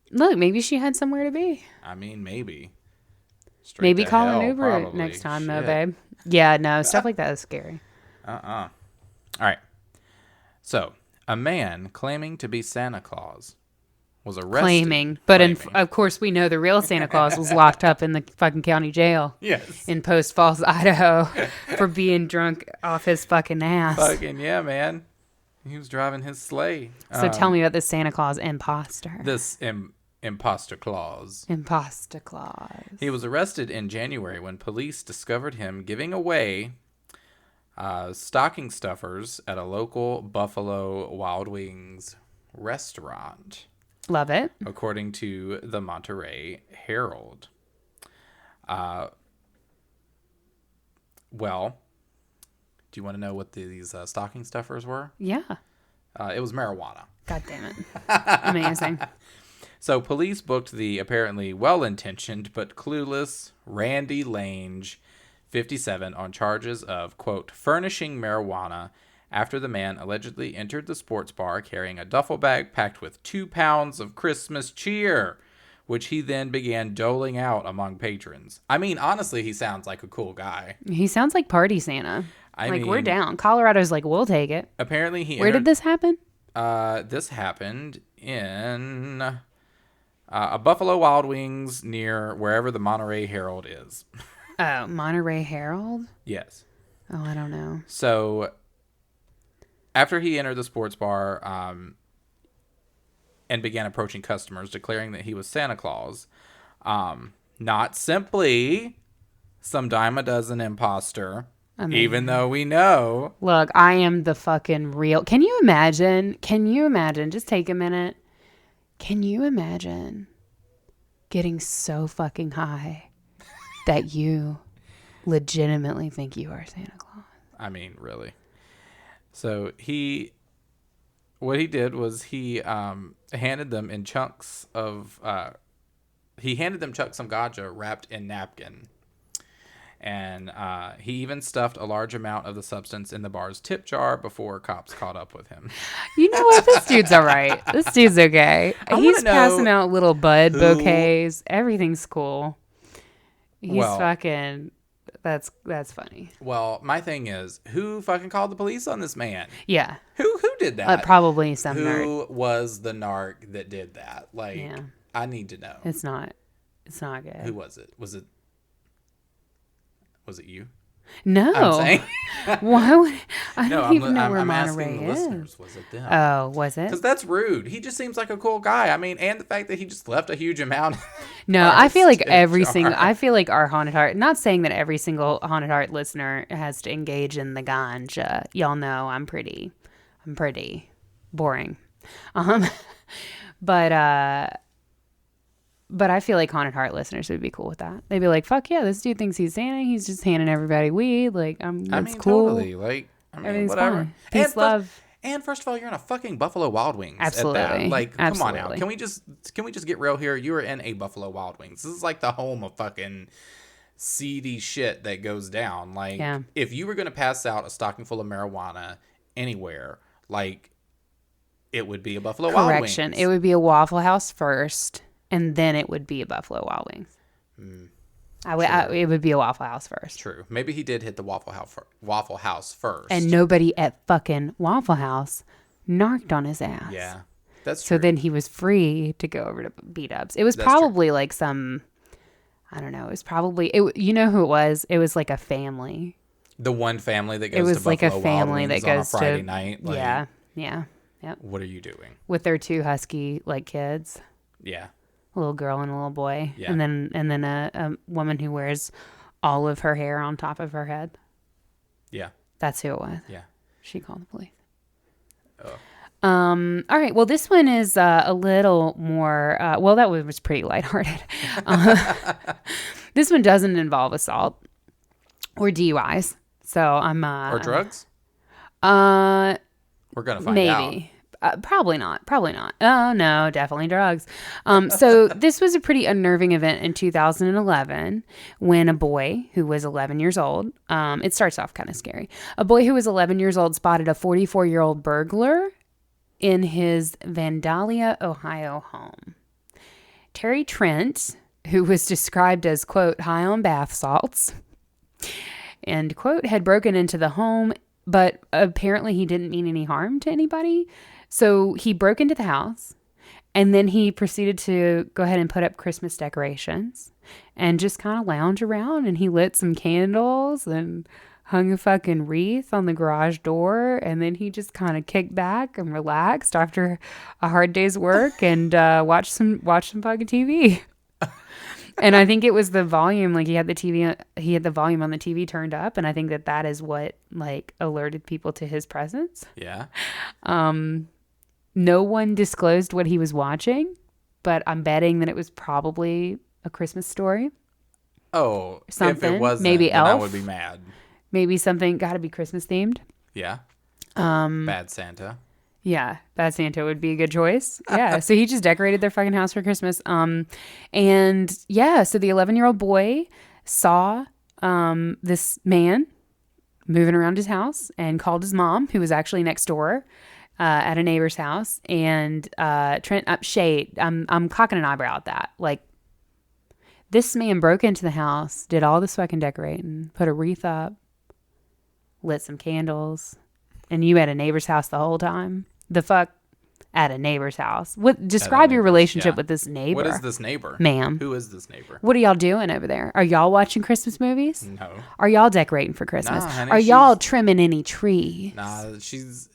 Look, maybe she had somewhere to be. I mean, maybe. Maybe call an Uber next time, though, babe. Yeah, no, stuff like that is scary. All right. So, a man claiming to be Santa Claus was arrested. Of course, we know the real Santa Claus was locked up in the fucking county jail. Yes. In Post Falls, Idaho, for being drunk off his fucking ass. Fucking yeah, man. He was driving his sleigh. So tell me about this Santa Claus imposter. This Imposter Claus. Imposter Claus. He was arrested in January when police discovered him giving away stocking stuffers at a local Buffalo Wild Wings restaurant. Love it. According to the Monterey Herald. Well, do you want to know what these stocking stuffers were? Yeah. It was marijuana. God damn it. Amazing. So police booked the apparently well-intentioned but clueless Randy Lange, 57, on charges of, quote, furnishing marijuana after the man allegedly entered the sports bar carrying a duffel bag packed with 2 pounds of Christmas cheer, which he then began doling out among patrons. I mean, honestly, he sounds like a cool guy. He sounds like Party Santa. I mean, we're down. Colorado's like, we'll take it. Apparently Where did this happen? This happened in a Buffalo Wild Wings near wherever the Monterey Herald is. Oh, Monterey Herald? Yes. Oh, I don't know. So after he entered the sports bar and began approaching customers, declaring that he was Santa Claus, not simply some dime a dozen imposter, even though we know. Look, I am the fucking real. Can you imagine? Just take a minute. Can you imagine getting so fucking high that you legitimately think you are Santa Claus. I mean, really. So what he did was he handed them in chunks of, he handed them chunks of ganja wrapped in napkin. And he even stuffed a large amount of the substance in the bar's tip jar before cops caught up with him. You know what? This dude's all right. This dude's okay. He's passing out little bud bouquets. Everything's cool. He's fucking... That's funny. Well, my thing is, who fucking called the police on this man? Yeah. Who did that? Probably some nerd. Who was the narc that did that? Like, yeah. I need to know. It's not good. Who was it? Was it you? No. I'm saying. Why would I don't even know where Monterey is. Listeners, was it them? Oh, was it? Because that's rude. He just seems like a cool guy. I mean, and the fact that he just left a huge amount. No, I feel like I feel like our Haunted Heart, not saying that every single Haunted Heart listener has to engage in the ganja. Y'all know I'm pretty boring. But I feel like Haunted Heart listeners would be cool with that. They'd be like, "Fuck yeah, this dude thinks he's Santa. He's just handing everybody weed. Like, that's cool. Totally. Like, everything's whatever. Fine. Peace, love." And first of all, you're in a fucking Buffalo Wild Wings. Absolutely. At that. Like, Absolutely. Come on now. Can we just get real here? You are in a Buffalo Wild Wings. This is like the home of fucking seedy shit that goes down. Like, if you were gonna pass out a stocking full of marijuana anywhere, like, it would be a Buffalo Wild Wings. Correction. It would be a Waffle House first. And then it would be a Buffalo Wild Wings. It would be a Waffle House first. True. Maybe he did hit the Waffle House first. And nobody at fucking Waffle House narked on his ass. Yeah, that's true. So then he was free to go over to B-Dubs. It was probably like some, I don't know. It was probably, you know who it was? It was like a family. The one family that goes to It was Buffalo like a family Wild Wings that goes on a Friday night. Like, yeah. Yep. What are you doing? With their two husky like kids. Yeah. A little girl and a little boy. Yeah. And then a woman who wears all of her hair on top of her head. Yeah. That's who it was. Yeah. She called the police. Oh. All right. Well, this one is a little more, well, that one was pretty lighthearted. This one doesn't involve assault or DUIs. So I'm, or drugs? We're going to find out. Maybe. Probably not. Oh, no, definitely drugs. So this was a pretty unnerving event in 2011 when a boy who was 11 years old, it starts off kind of scary. A boy who was 11 years old spotted a 44-year-old burglar in his Vandalia, Ohio home. Terry Trent, who was described as, quote, high on bath salts, and, quote, had broken into the home, but apparently he didn't mean any harm to anybody. So he broke into the house and then he proceeded to go ahead and put up Christmas decorations and just kind of lounge around, and he lit some candles and hung a fucking wreath on the garage door. And then he just kind of kicked back and relaxed after a hard day's work and watched some fucking TV. And I think it was the volume, like he had the volume on the TV turned up. And I think that is what like alerted people to his presence. Yeah. No one disclosed what he was watching, but I'm betting that it was probably A Christmas Story. Oh, something. If it wasn't, maybe then Elf. I would be mad. Maybe something got to be Christmas themed. Yeah. Bad Santa. Yeah, Bad Santa would be a good choice. Yeah, so he just decorated their fucking house for Christmas. And yeah, so the 11-year-old boy saw this man moving around his house and called his mom, who was actually next door at a neighbor's house. And Trent, shade, I'm cocking an eyebrow at that. Like, this man broke into the house, did all this fucking decorating, put a wreath up, lit some candles, and you at a neighbor's house the whole time? The fuck? At a neighbor's house. What? Describe your relationship with this neighbor. What is this neighbor? Ma'am. Who is this neighbor? What are y'all doing over there? Are y'all watching Christmas movies? No. Are y'all decorating for Christmas? Nah, honey, are y'all trimming any trees? Nah, she's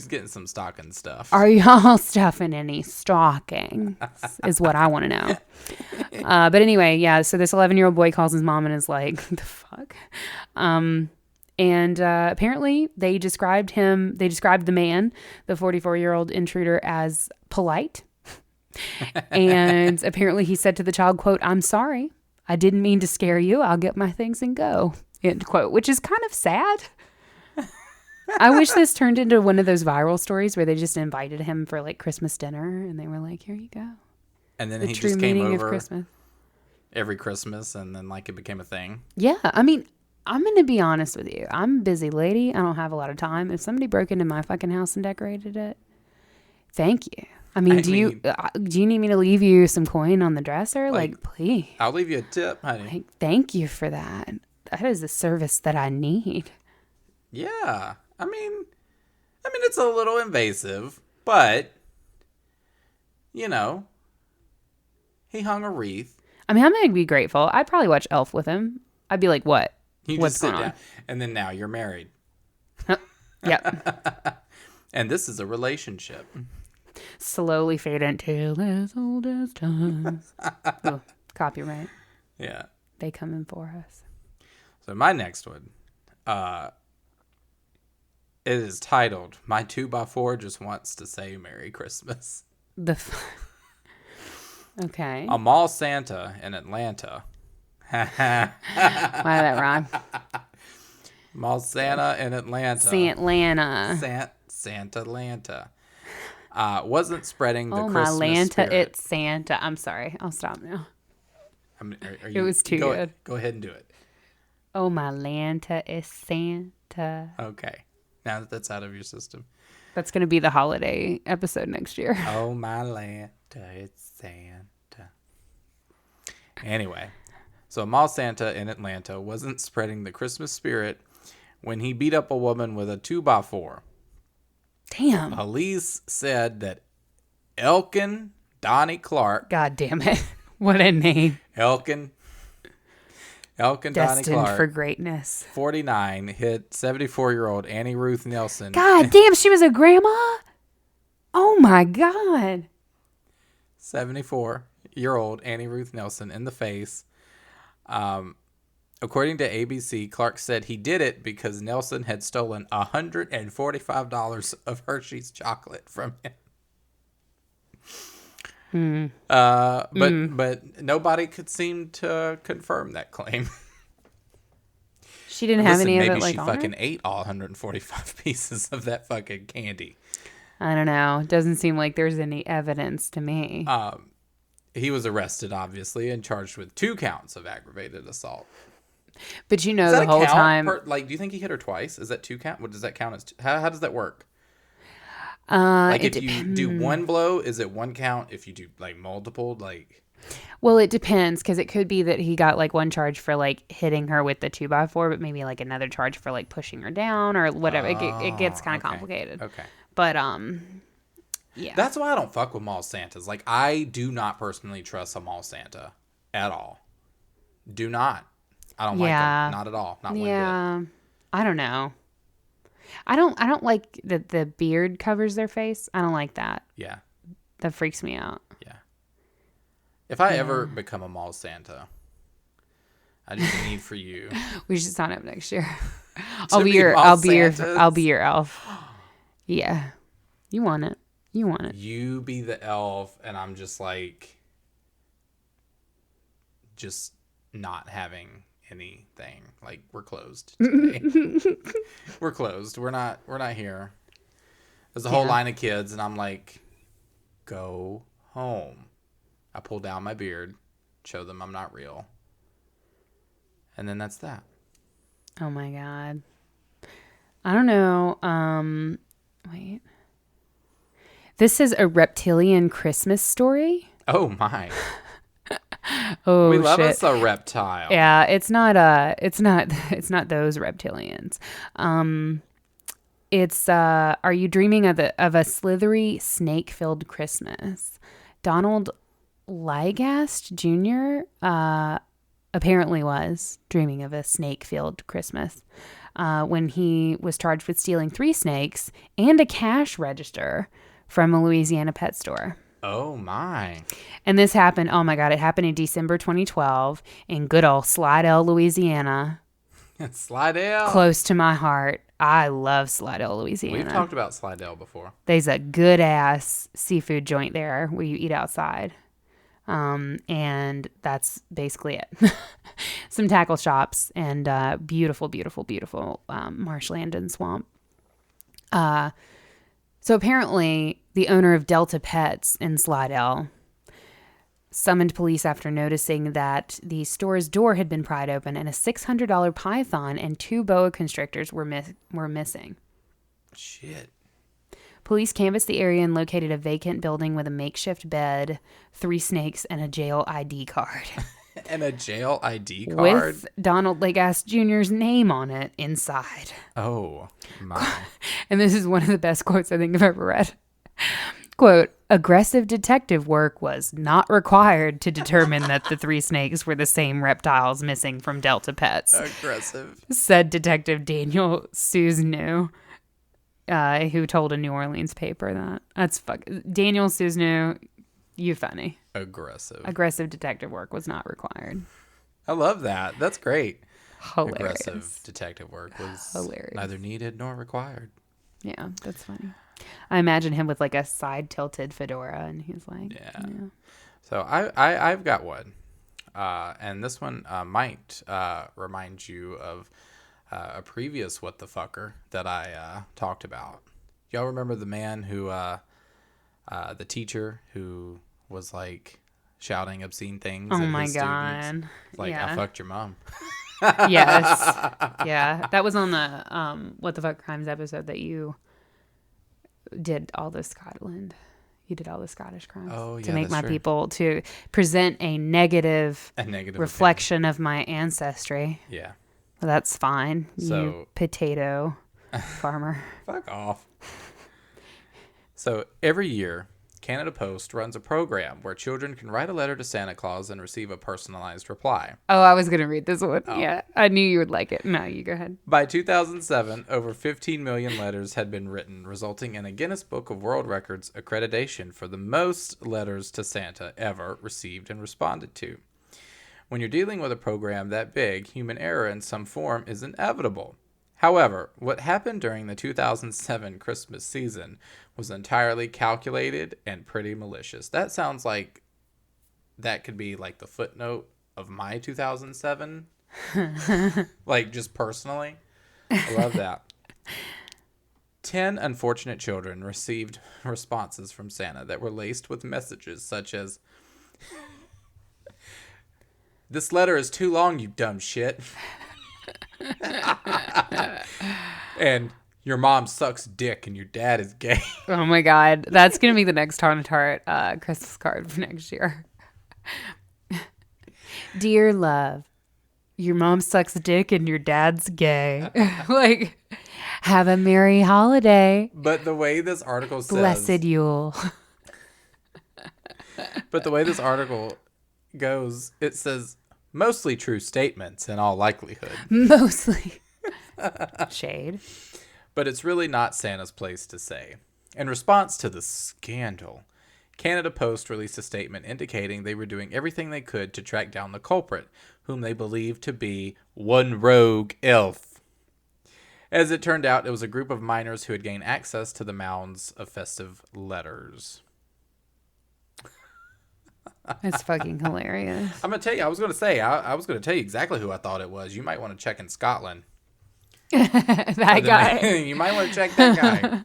getting some stocking stuff. Are y'all stuffing any stockings? Is what I want to know. But anyway, yeah, so this 11-year-old boy calls his mom and is like, the fuck? And apparently they described the man, the 44-year-old intruder, as polite. And apparently he said to the child, quote, I'm sorry. I didn't mean to scare you. I'll get my things and go. End quote, which is kind of sad. I wish this turned into one of those viral stories where they just invited him for like Christmas dinner and they were like, here you go. And then The he true just came meaning over of Christmas. every Christmas, and then like it became a thing. Yeah. I mean, I'm going to be honest with you. I'm a busy lady. I don't have a lot of time. If somebody broke into my fucking house and decorated it, thank you. I mean, do you need me to leave you some coin on the dresser? Like please. I'll leave you a tip, honey. Like, thank you for that. That is a service that I need. Yeah. I mean, it's a little invasive, but, you know, he hung a wreath. I mean, I'm going to be grateful. I'd probably watch Elf with him. I'd be like, what? You What's just sit going down, on? and then now you're married. Yep. And this is a relationship. Slowly fade into as old as time. Oh, copyright. Yeah. They come in for us. So my next one, it is titled, "My 2x4 just wants to say Merry Christmas." Okay. A mall Santa in Atlanta. Why did that rhyme? Mall Santa in Atlanta. Santa Atlanta. Wasn't spreading the Christmas Lanta, spirit. it's Santa. I'm sorry. I'll stop now. It was too good. Go ahead and do it. Oh, my Lanta is Santa. Okay. Now that that's out of your system. That's going to be the holiday episode next year. Oh, my Lanta, it's Santa. Anyway, so mall Santa in Atlanta wasn't spreading the Christmas spirit when he beat up a woman with a 2x4. Damn. Police said that Elkin Donnie Clark. God damn it. What a name. Elkin Donnie Destined Clark, for greatness. 49, hit 74-year-old Annie Ruth Nelson. God damn, she was a grandma? Oh my God. 74-year-old Annie Ruth Nelson in the face. According to ABC, Clark said he did it because Nelson had stolen $145 of Hershey's chocolate from him. But nobody could seem to confirm that claim. She didn't have any of it maybe like she on fucking her? ate all 145 pieces of that fucking candy. I don't know. Doesn't seem like there's any evidence to me. He was arrested, obviously, and charged with 2 counts of aggravated assault. But you know, the whole time, do you think he hit her twice? Is that 2 count? What does that count as? How does that work? If you do one blow, is it 1 count? If you do like multiple, like. Well, it depends, because it could be that he got like one charge for like hitting her with the 2x4, but maybe like another charge for like pushing her down or whatever. It gets kind of complicated. Okay. But yeah. That's why I don't fuck with mall Santas. Like, I do not personally trust a mall Santa at all. Do not. I don't like them. Not at all. Not one bit. I don't know. I don't like that the beard covers their face. I don't like that. Yeah. That freaks me out. Yeah. If I ever become a mall Santa, I just need for you. We should sign up next year. I'll be your elf. Yeah. You want it. You be the elf, and I'm just like, just not having anything. Like, we're closed today. We're closed. We're not here. There's a whole line of kids, and I'm like, go home. I pull down my beard, show them I'm not real. And then that's that. Oh my God. I don't know. Wait. This is a reptilian Christmas story. Oh my. Oh, we love shit. us a reptile. Yeah, it's not those reptilians. It's are you dreaming of a slithery snake-filled Christmas? Donald Lygast Jr. Apparently was dreaming of a snake-filled Christmas when he was charged with stealing 3 snakes and a cash register from a Louisiana pet store. Oh my. And this happened, oh my God, it happened in December 2012 in good old Slidell, Louisiana. Slidell. Close to my heart. I love Slidell, Louisiana. We've talked about Slidell before. There's a good ass seafood joint there where you eat outside. And that's basically it. Some tackle shops and beautiful, beautiful, beautiful marshland and swamp. So apparently the owner of Delta Pets in Slidell summoned police after noticing that the store's door had been pried open and a $600 python and 2 boa constrictors were missing. Shit. Police canvassed the area and located a vacant building with a makeshift bed, 3 snakes, and a jail ID card. And a jail ID card? With Donald Legass Jr.'s name on it inside. Oh, my. And this is one of the best quotes I think I've ever read. Quote, aggressive detective work was not required to determine that the 3 snakes were the same reptiles missing from Delta Pets. Aggressive. Said Detective Daniel Susneau, who told a New Orleans paper that. That's Daniel Susneau, you funny. Aggressive detective work was not required. I love that. That's great. Hilarious. Aggressive detective work was hilarious. Neither needed nor required. Yeah, that's funny. I imagine him with like a side tilted fedora, and he's like, yeah. So I've got one, and this one might remind you of a previous what the fucker that I talked about. Y'all remember the man who, the teacher who was like shouting obscene things? Oh at my his god! Students? Like, yeah. I fucked your mom. Yes. Yeah, that was on the What the Fuck Crimes episode that you did all the Scotland. You did all the Scottish crimes to make my people to present a negative reflection of my ancestry. Yeah. Well, that's fine. So, you potato farmer. Fuck off. So every year, Canada Post runs a program where children can write a letter to Santa Claus and receive a personalized reply. Oh, I was going to read this one. Oh. Yeah, I knew you would like it. No, you go ahead. By 2007, over 15 million letters had been written, resulting in a Guinness Book of World Records accreditation for the most letters to Santa ever received and responded to. When you're dealing with a program that big, human error in some form is inevitable. However, what happened during the 2007 Christmas season was entirely calculated and pretty malicious. That sounds like that could be like the footnote of my 2007. Like, just personally. I love that. 10 unfortunate children received responses from Santa that were laced with messages such as, "This letter is too long, you dumb shit." And "Your mom sucks dick and your dad is gay." Oh my god, that's gonna be the next Heart and Tart Christmas card for next year. Dear love, your mom sucks dick and your dad's gay. Like, have a merry holiday. But the way this article says, blessed Yule. But the way this article goes, it says mostly true statements in all likelihood. Mostly. Shade. But it's really not Santa's place to say. In response to the scandal, Canada Post released a statement indicating they were doing everything they could to track down the culprit, whom they believed to be one rogue elf. As it turned out, it was a group of minors who had gained access to the mounds of festive letters. It's fucking hilarious. I'm going to tell you, I was going to tell you exactly who I thought it was. You might want to check in Scotland. That guy. You might want to check that guy.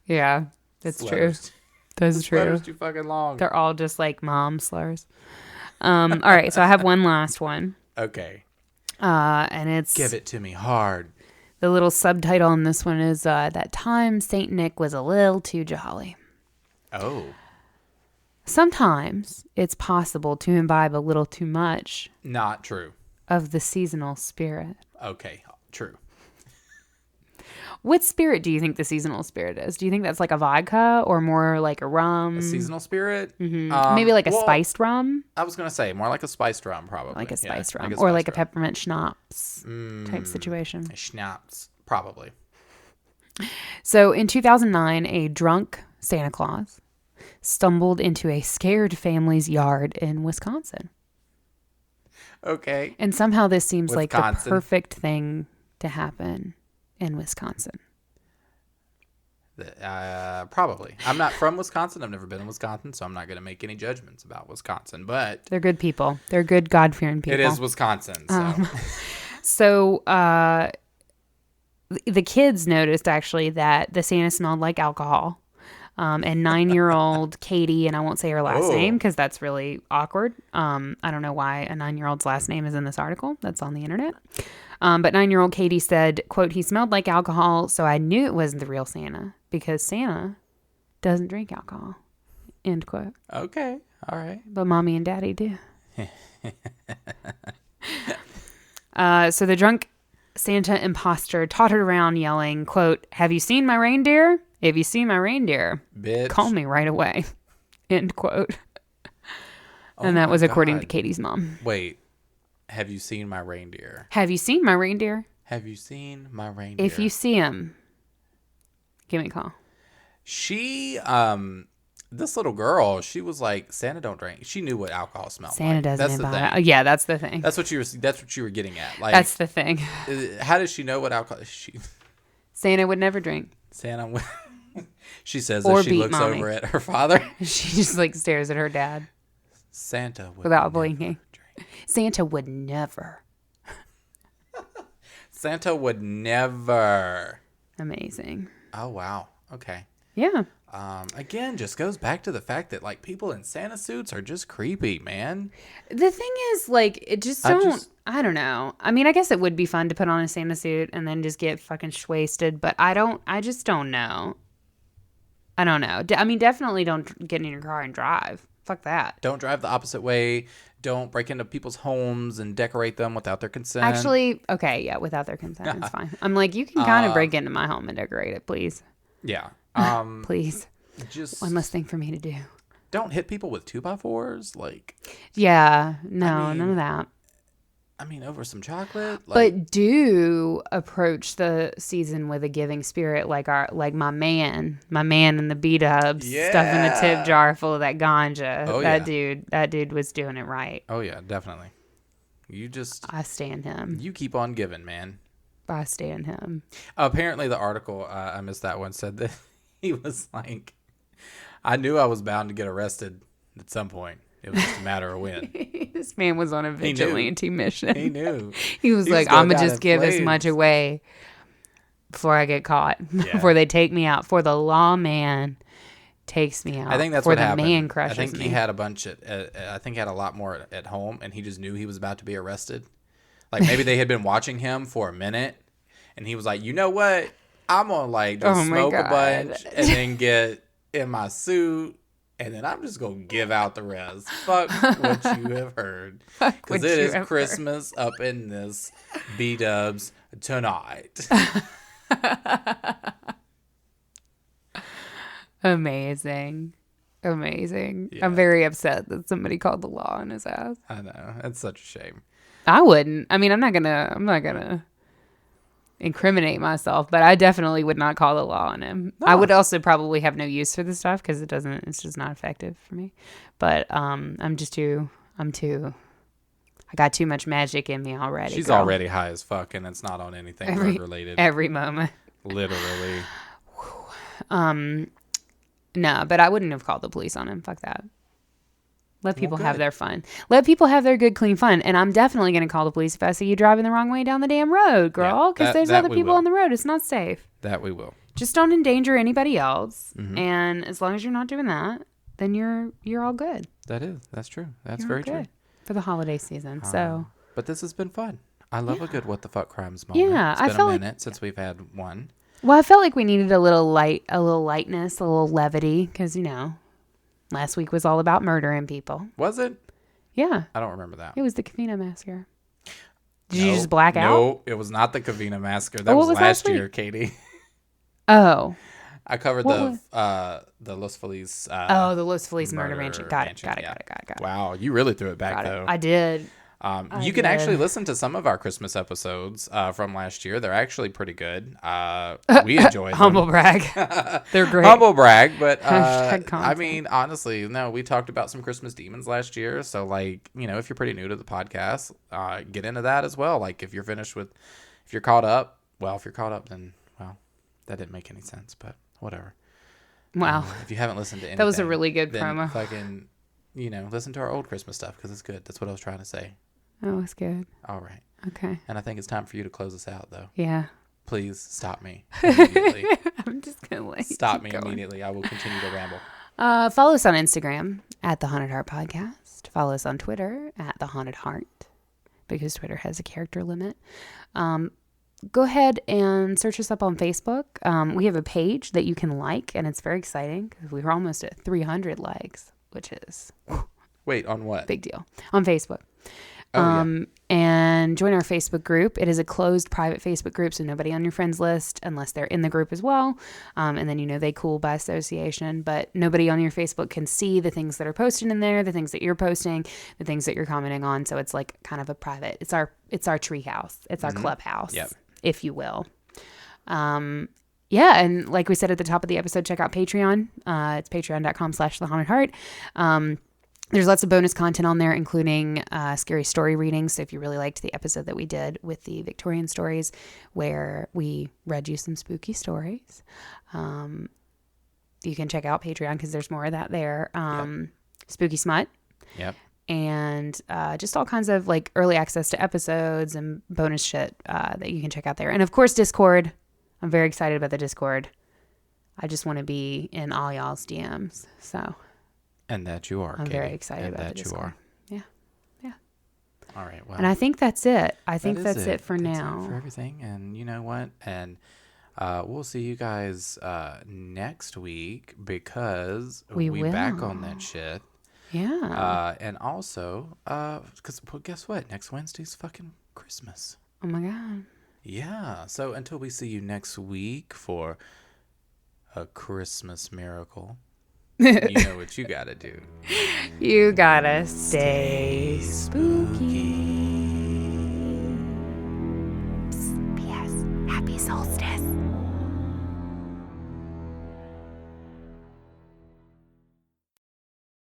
Yeah, that's Slurs. true. That's true. Slurs too fucking long. They're all just like mom slurs. All right, so I have one last one. Okay. And it's... Give it to me hard. The little subtitle on this one is That Time Saint Nick Was a Little Too Jolly. Oh. Sometimes it's possible to imbibe a little too much. Not true. Of the seasonal spirit. Okay, true. What spirit do you think the seasonal spirit is? Do you think that's like a vodka or more like a rum? A seasonal spirit? Mm-hmm. Maybe like a spiced rum? I was going to say more like a spiced rum, probably. Like a spiced rum. Like or like a peppermint schnapps type situation. Schnapps, probably. So in 2009, a drunk Santa Claus stumbled into a scared family's yard in Wisconsin. Okay. And somehow this seems like the perfect thing to happen in Wisconsin. Probably. I'm not from Wisconsin. I've never been in Wisconsin, so I'm not going to make any judgments about Wisconsin. But They're good people. They're good, God-fearing people. it is Wisconsin, so. So the kids noticed, actually, that the Santa smelled like alcohol. And 9-year-old Katie, and I won't say her last name because that's really awkward. I don't know why a 9-year-old's last name is in this article. That's on the internet. But 9-year-old Katie said, quote, "He smelled like alcohol, so I knew it wasn't the real Santa because Santa doesn't drink alcohol," end quote. Okay. All right. But Mommy and Daddy do. So the drunk Santa imposter tottered around yelling, quote, "Have you seen my reindeer? If you see my reindeer, Bitch. call me right away," end quote. Oh And that was according God. to Katie's mom. Wait. Have you seen my reindeer? Have you seen my reindeer? Have you seen my reindeer? If you see him, give me a call. She, this little girl, she was like, Santa don't drink. She knew what alcohol smelled Santa like. doesn't That's the imbibe. thing. Yeah, that's the thing. That's what you were getting at. Like, That's the thing. How does she know what alcohol? Santa would never drink. Santa. She says Or as she beat looks Mommy. over at her father. She just like stares at her dad Santa would without never blinking. drink. Santa would never. Santa would never. Amazing. Oh wow. Okay. Yeah. Again, just goes back to the fact that like people in Santa suits are just creepy, man. The thing is, like, it just I don't know. I mean, I guess it would be fun to put on a Santa suit and then just get fucking wasted, but I just don't know. I don't know. I mean, definitely don't get in your car and drive. Fuck that. Don't drive the opposite way. Don't break into people's homes and decorate them without their consent. Actually, okay, yeah, without their consent, it's fine. I'm like, you can kind of break into my home and decorate it, please. Yeah. Please. Just One less thing for me to do. don't hit people with 2x4s. Like, Yeah, no, I mean, none of that. I mean, over some chocolate. Like, But do approach the season with a giving spirit, like my man in the B-dubs, stuffing the tip jar full of that ganja. Oh, that dude was doing it right. oh yeah, definitely. I stand him. You keep on giving, man. I stand him. Apparently, the article, I missed that one, said that he was like, I knew I was bound to get arrested at some point. It was just a matter of when. This man was on a vigilante mission. He knew. He was like, going I'm going to down just in give as flames. much away before I get caught, before they take me out, before the lawman takes me out. I think that's before what the happened. man crushes I think me. he had a bunch I think he had a lot more at home, and he just knew he was about to be arrested. Like maybe they had been watching him for a minute, and he was like, you know what? I'm gonna like just smoke a bunch and then get in my suit, and then I'm just gonna give out the rest. Fuck what you have heard, because it is Christmas up in this B-dubs tonight. Amazing. Yeah. I'm very upset that somebody called the law on his ass. I know, it's such a shame. I wouldn't. I mean, I'm not gonna incriminate myself, but I definitely would not call the law on him. No. I would also probably have no use for this stuff because it's just not effective for me. But I got too much magic in me already. She's girl. already high as fuck, and it's not on anything drug related. Every moment. Literally. No, but I wouldn't have called the police on him. Fuck that. Let people have their fun. Let people have their good, clean fun. And I'm definitely going to call the police if I see you driving the wrong way down the damn road, girl. Because there's other people on the road. It's not safe. That we will. Just don't endanger anybody else. Mm-hmm. And as long as you're not doing that, then you're all good. That's true. That's very true. For the holiday season. So. But this has been fun. I love a good What the Fuck Crimes moment. Yeah. It's been a minute since we've had one. Well, I felt like we needed a little lightness, a little levity. Because, last week was all about murdering people. Was it? Yeah. I don't remember that. It was the Covina Massacre. Did you just black out? No, it was not the Covina Massacre. That was last year, Katie. Oh. I covered the Los Feliz. The Los Feliz murder mansion. Got it. Wow, you really threw it back, though. I did. You can actually listen to some of our Christmas episodes from last year. They're actually pretty good. We enjoy them. Humble brag. They're great. Humble brag, but I mean, honestly, no, we talked about some Christmas demons last year. So, like, if you're pretty new to the podcast, get into that as well. Like, if you're caught up, then, well, that didn't make any sense, but whatever. Wow. If you haven't listened to anything, That was a really good then promo. fucking, listen to our old Christmas stuff because it's good. That's what I was trying to say. Oh, it's good. All right. Okay. And I think it's time for you to close us out, though. Yeah. Please stop me immediately. I'm just going to let you Stop keep me going. immediately. I will continue to ramble. Follow us on Instagram at The Haunted Heart Podcast. Follow us on Twitter at The Haunted Heart, because Twitter has a character limit. Go ahead and search us up on Facebook. We have a page that you can like, and it's very exciting because we were almost at 300 likes, which is Wait, on what? big deal on Facebook. Oh, yeah. And join our Facebook group. It is a closed private Facebook group, so nobody on your friends list unless they're in the group as well. And then they cool by association, but nobody on your Facebook can see the things that are posted in there, the things that you're posting, the things that you're commenting on. So it's like kind of a private. It's our tree house. It's our clubhouse, if you will. Yeah, and like we said at the top of the episode, check out Patreon. It's patreon.com/thehauntedheart. There's lots of bonus content on there, including scary story readings. So if you really liked the episode that we did with the Victorian stories, where we read you some spooky stories, you can check out Patreon because there's more of that there. Spooky Smut. Yep. And just all kinds of like early access to episodes and bonus shit that you can check out there. And of course, Discord. I'm very excited about the Discord. I just want to be in all y'all's DMs. So... And that you are. I'm Katie. very excited and about that the Discord. You are. Yeah. All right. Well, and I think that's it. I think that's it for that's now. It for everything. And you know what? And we'll see you guys next week because we back on that shit. Yeah. And also, because guess what? Next Wednesday's fucking Christmas. Oh my God. Yeah. So until we see you next week for a Christmas miracle. You know what you gotta do. You gotta stay spooky. P.S. Happy solstice.